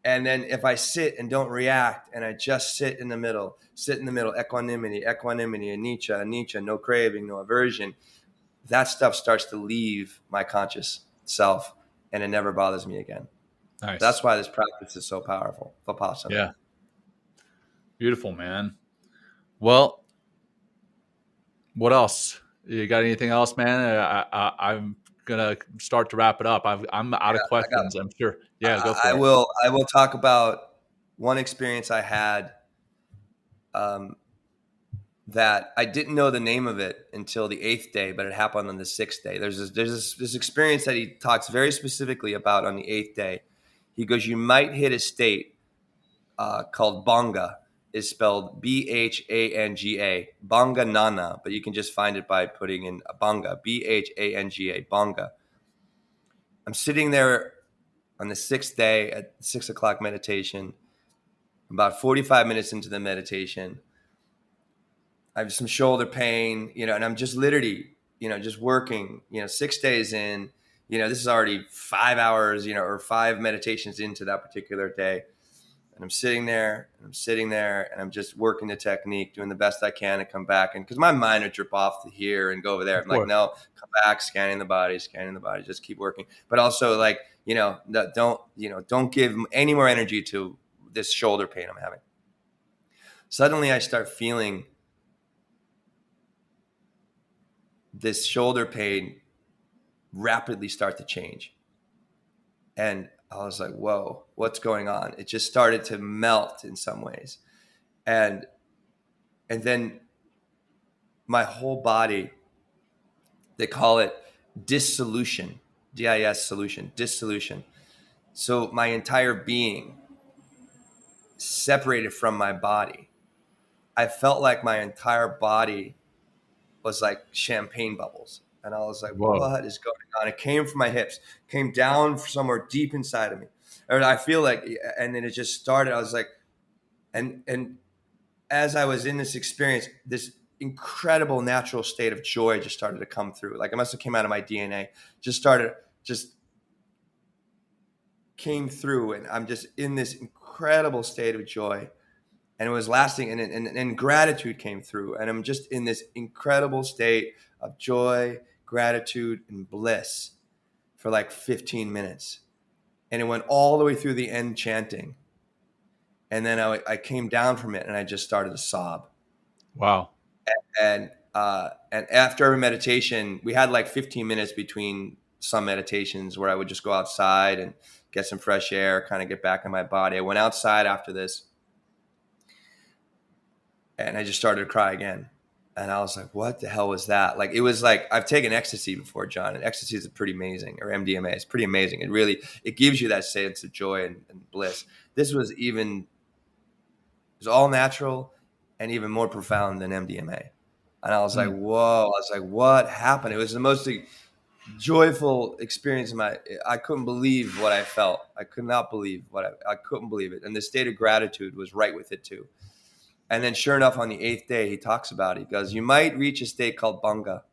And then if I sit and don't react and I just sit in the middle, equanimity, anicca, no craving, no aversion, that stuff starts to leave my conscious self and it never bothers me again. Nice. That's why this practice is so powerful. Vipassana. Yeah. Beautiful, man. Well, what else? You got anything else, man? I'm gonna start to wrap it up. I'm out of questions. I'm sure. Yeah, go for it. I will talk about one experience I had that I didn't know the name of it until the 8th day, but it happened on the 6th day. There's this experience that he talks very specifically about on the 8th day. He goes, you might hit a state called Banga. Is spelled Bhanga, Banga Nana, but you can just find it by putting in Banga, Bhanga, Banga. I'm sitting there on the 6th day at 6 o'clock meditation. About 45 minutes into the meditation, I have some shoulder pain, and I'm just literally, just working, 6 days in, this is already 5 hours, or 5 meditations into that particular day. And I'm sitting there and I'm just working the technique, doing the best I can to come back. And because my mind would drip off to here and go over there. I'm like, no, come back, scanning the body, just keep working. But also like, don't give any more energy to this shoulder pain I'm having. Suddenly I start feeling this shoulder pain rapidly start to change. And I was like, whoa, what's going on? It just started to melt in some ways. And then my whole body, they call it dissolution, dissolution. So my entire being separated from my body. I felt like my entire body was like champagne bubbles. And I was like, whoa. What is going on? It came from my hips, came down somewhere deep inside of me. And I feel like, and then it just started. I was like, and as I was in this experience, this incredible natural state of joy just started to come through. Like it must have came out of my DNA, just came through. And I'm just in this incredible state of joy. And it was lasting, and gratitude came through. And I'm just in this incredible state of joy, gratitude, and bliss for like 15 minutes. And it went all the way through the end chanting. And then I came down from it and I just started to sob. Wow. And And after every meditation, we had like 15 minutes between some meditations where I would just go outside and get some fresh air, kind of get back in my body. I went outside after this and I just started to cry again. And I was like, what the hell was that? Like, it was like, I've taken ecstasy before, John, and ecstasy is pretty amazing, or MDMA. It's pretty amazing. It gives you that sense of joy and bliss. This was it was all natural and even more profound than MDMA. And I was like, whoa, I was like, what happened? It was the most joyful experience I couldn't believe what I felt. I could not believe I couldn't believe it. And the state of gratitude was right with it too. And then sure enough, on the 8th day, he talks about it. He goes, you might reach a state called Banga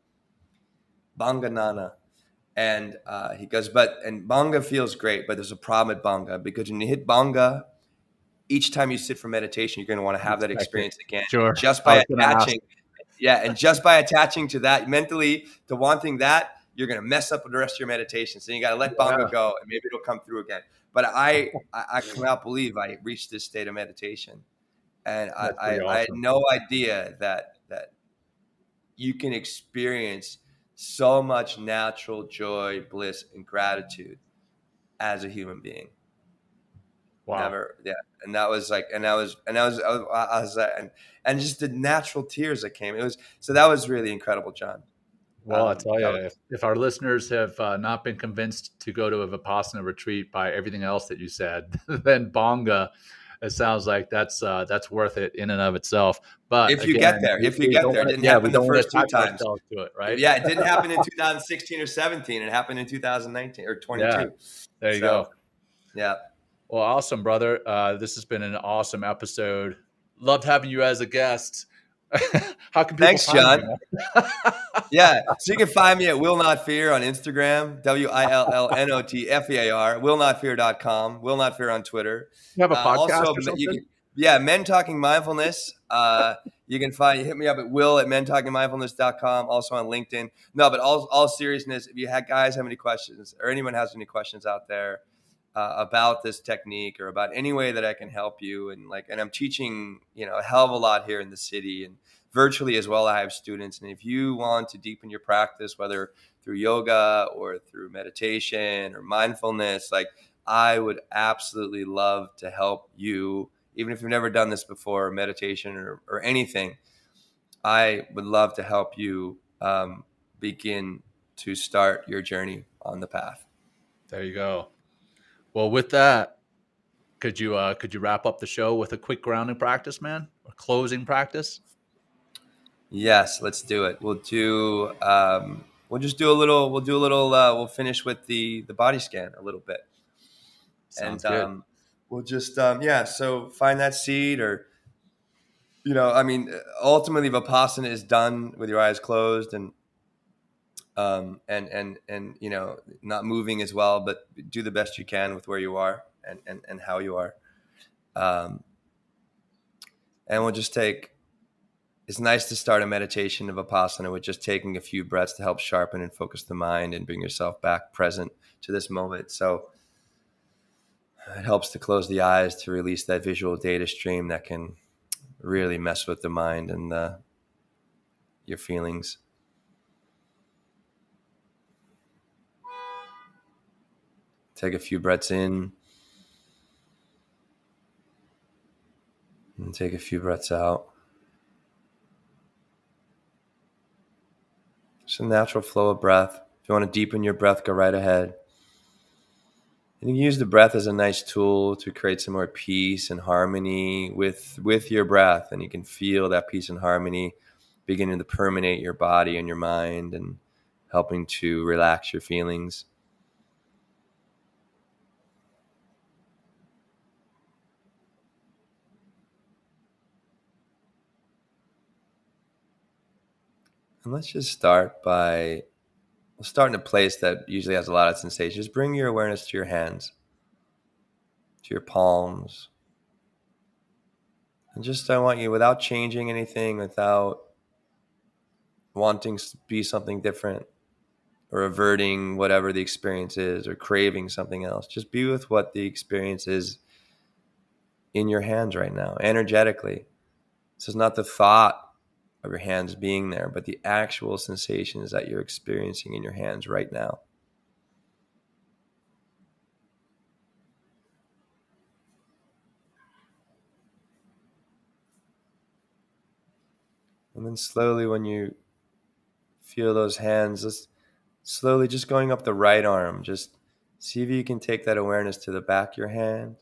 Nana. And he goes, and Banga feels great, but there's a problem with Banga, because when you hit Banga, each time you sit for meditation, you're going to want to have that experience again. Sure. Just by attaching. Yeah. And just by attaching to that mentally, to wanting that, you're going to mess up the rest of your meditation. So you got to let Banga go, and maybe it'll come through again. But I cannot believe I reached this state of meditation. And I had no idea that you can experience so much natural joy, bliss, and gratitude as a human being. Wow. Never, yeah. And that was like, and just the natural tears that came. That was really incredible, John. Well, I tell you, if our listeners have not been convinced to go to a Vipassana retreat by everything else that you said, then Banga, it sounds like that's worth it in and of itself. But if you get there, it didn't happen the first 2 times. To it, right? Yeah, it didn't happen in 2016 or 17. It happened in 2019 or 22. Yeah, there you go. Yeah. Well, awesome, brother. This has been an awesome episode. Loved having you as a guest. How can people Thanks, find John. Yeah. So you can find me at Will Not Fear on Instagram, WILLNOTFEAR, willnotfear.com, Will Not Fear on Twitter. You have a podcast or something? Men Talking Mindfulness. You can hit me up at will@mentalkingmindfulness.com, also on LinkedIn. No, but all seriousness, if you guys have any questions, or anyone has any questions out there about this technique, or about any way that I can help you, and I'm teaching, a hell of a lot here in the city, and virtually as well. I have students, and if you want to deepen your practice, whether through yoga or through meditation or mindfulness, I would absolutely love to help you, even if you've never done this before, meditation or anything. I would love to help you begin to start your journey on the path. There you go. Well, with that, could you wrap up the show with a quick grounding practice, man? A closing practice? Yes, let's do it. We'll finish with the body scan a little bit. Sounds good. We'll just, so find that seat, or, ultimately Vipassana is done with your eyes closed and not moving as well, but do the best you can with where you are and how you are. And we'll just it's nice to start a meditation of Vipassana with just taking a few breaths to help sharpen and focus the mind and bring yourself back present to this moment. So it helps to close the eyes to release that visual data stream that can really mess with the mind and your feelings. Take a few breaths in and take a few breaths out. Just a natural flow of breath. If you want to deepen your breath, go right ahead. And you can use the breath as a nice tool to create some more peace and harmony with your breath. And you can feel that peace and harmony beginning to permeate your body and your mind and helping to relax your feelings. And let's just start we'll start in a place that usually has a lot of sensation. Just bring your awareness to your hands, to your palms. And just, I want you, without changing anything, without wanting to be something different or averting whatever the experience is or craving something else, just be with what the experience is in your hands right now, energetically. This is not the thought of your hands being there, but the actual sensations that you're experiencing in your hands right now. And then slowly, when you feel those hands, just slowly just going up the right arm, just see if you can take that awareness to the back of your hand.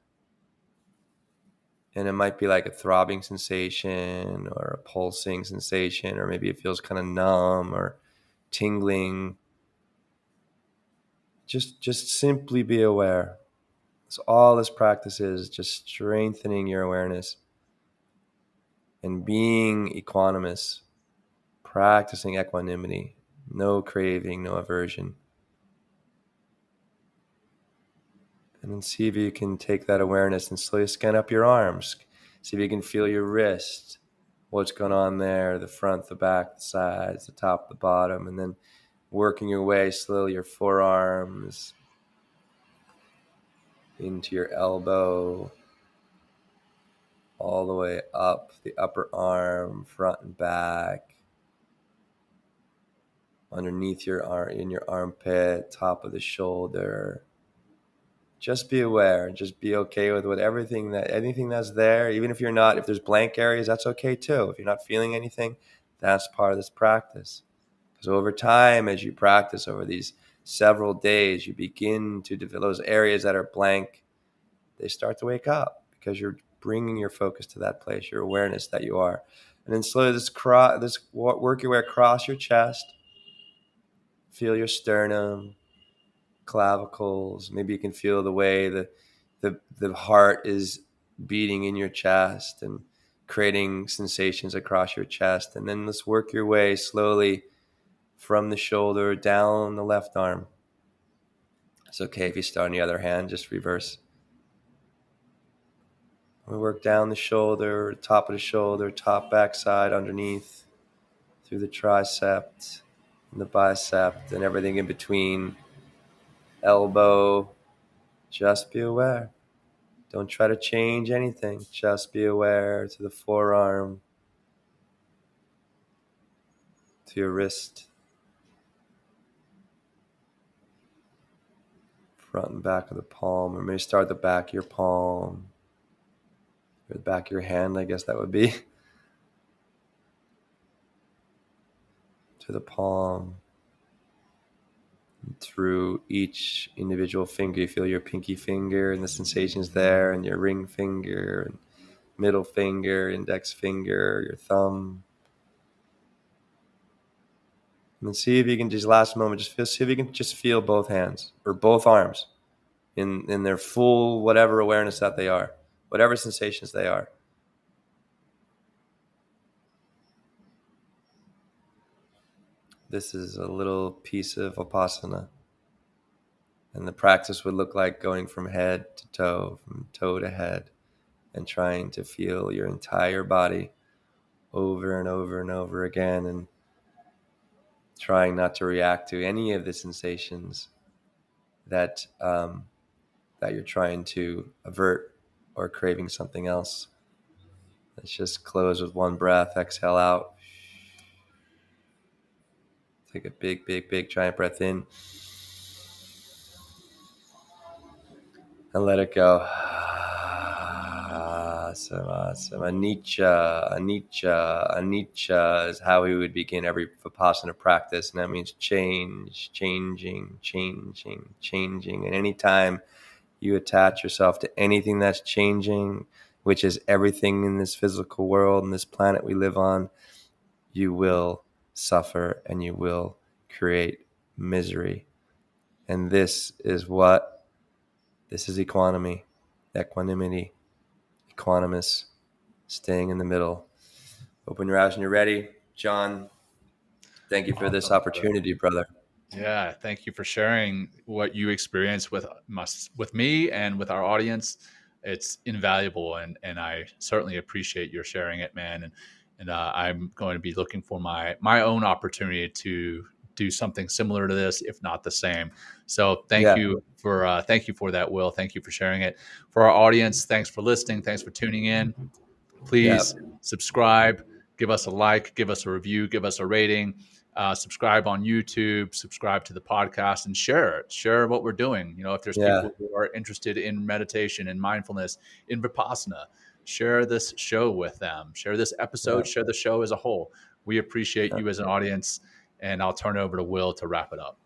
And it might be like a throbbing sensation or a pulsing sensation, or maybe it feels kind of numb or tingling. Just simply be aware. So all this practice is just strengthening your awareness and being equanimous, practicing equanimity, no craving, no aversion. And then see if you can take that awareness and slowly scan up your arms. See if you can feel your wrist, what's going on there, the front, the back, the sides, the top, the bottom, and then working your way slowly, your forearms into your elbow, all the way up the upper arm, front and back, underneath your arm, in your armpit, top of the shoulder. Just be aware, just be okay with anything that's there. Even if there's blank areas, that's okay too. If you're not feeling anything, that's part of this practice. Because over time, as you practice over these several days, you begin to develop those areas that are blank. They start to wake up because you're bringing your focus to that place, your awareness that you are. And then slowly work your way across your chest. Feel your sternum, clavicles. Maybe you can feel the way the heart is beating in your chest and creating sensations across your chest. And then let's work your way slowly from the shoulder down the left arm. It's okay if you start on the other hand, just reverse. We work down the shoulder, top of the shoulder, top, back, side, underneath, through the tricep and the bicep and everything in between. Elbow, just be aware. Don't try to change anything. Just be aware to the forearm, to your wrist, front and back of the palm, or maybe start the back of your palm, or the back of your hand, I guess that would be, to the palm. And through each individual finger, you feel your pinky finger and the sensations there, and your ring finger, and middle finger, index finger, your thumb. And then see if you can just last moment, see if you can just feel both hands or both arms in their full whatever awareness that they are, whatever sensations they are. This is a little piece of Vipassana. And the practice would look like going from head to toe, from toe to head, and trying to feel your entire body over and over and over again, and trying not to react to any of the sensations that you're trying to avert or craving something else. Let's just close with one breath. Exhale out. Take a big, big, big giant breath in. And let it go. Anicca, anicca, anicca is how we would begin every Vipassana practice. And that means change, changing, changing, changing. And anytime you attach yourself to anything that's changing, which is everything in this physical world and this planet we live on, you will suffer and you will create misery. And this is equanimity, equanimous, staying in the middle. Open your eyes when you're ready. John, thank you for this opportunity, brother. Yeah, thank you for sharing what you experienced with me and with our audience. It's invaluable, and I certainly appreciate your sharing it, man. And I'm going to be looking for my own opportunity to do something similar to this, if not the same. So thank you for that, Will. Thank you for sharing it. For our audience, thanks for listening. Thanks for tuning in. Please subscribe. give us a like, give us a review, give us a rating, subscribe on YouTube, subscribe to the podcast, and share what we're doing. You know, if there's people who are interested in meditation and mindfulness, in Vipassana, share this show with them, share this episode, share the show as a whole. We appreciate you as an audience, and I'll turn it over to Will to wrap it up.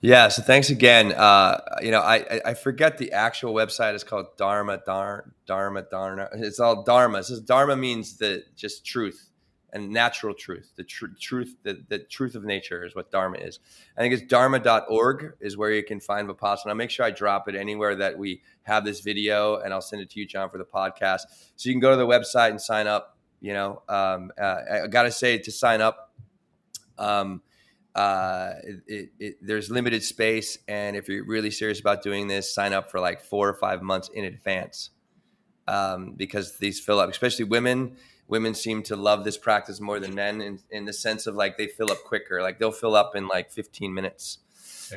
Yeah. So thanks again. I forget the actual website. It's called Dharma. It's all Dharma. It says Dharma means just truth and natural truth. The truth of nature is what Dharma is. I think it's dharma.org is where you can find Vipassana. I'll make sure I drop it anywhere that we have this video, and I'll send it to you, John, for the podcast. So you can go to the website and sign up. You know, I got to say, to sign up, there's limited space, and if you're really serious about doing this, sign up for like 4 or 5 months in advance, because these fill up, especially women. Women seem to love this practice more than men in the sense of like they fill up quicker. Like they'll fill up in like 15 minutes,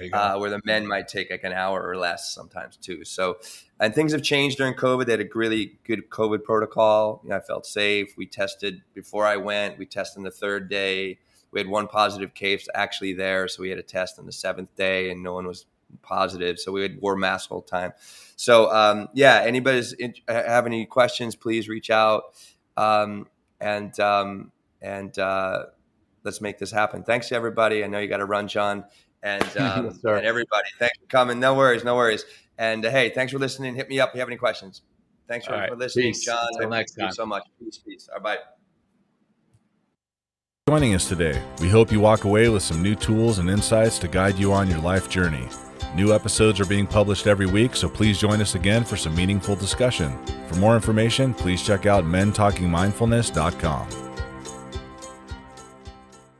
where the men might take like an hour or less sometimes too. So, and things have changed during COVID. They had a really good COVID protocol. You know, I felt safe. We tested before I went. We tested on the 3rd day. We had 1 positive case actually there. So we had a test on the 7th day and no one was positive. So we wore masks the whole time. So, anybody's have any questions, please reach out. And let's make this happen. Thanks to everybody. I know you got to run, John, and and everybody. Thanks for coming. No worries. And hey, thanks for listening. Hit me up if you have any questions. Thanks for listening, Peace. John. Until next time. Thank you so much. Peace. All right, bye. Joining us today. We hope you walk away with some new tools and insights to guide you on your life journey. New episodes are being published every week, so please join us again for some meaningful discussion. For more information, please check out mentalkingmindfulness.com.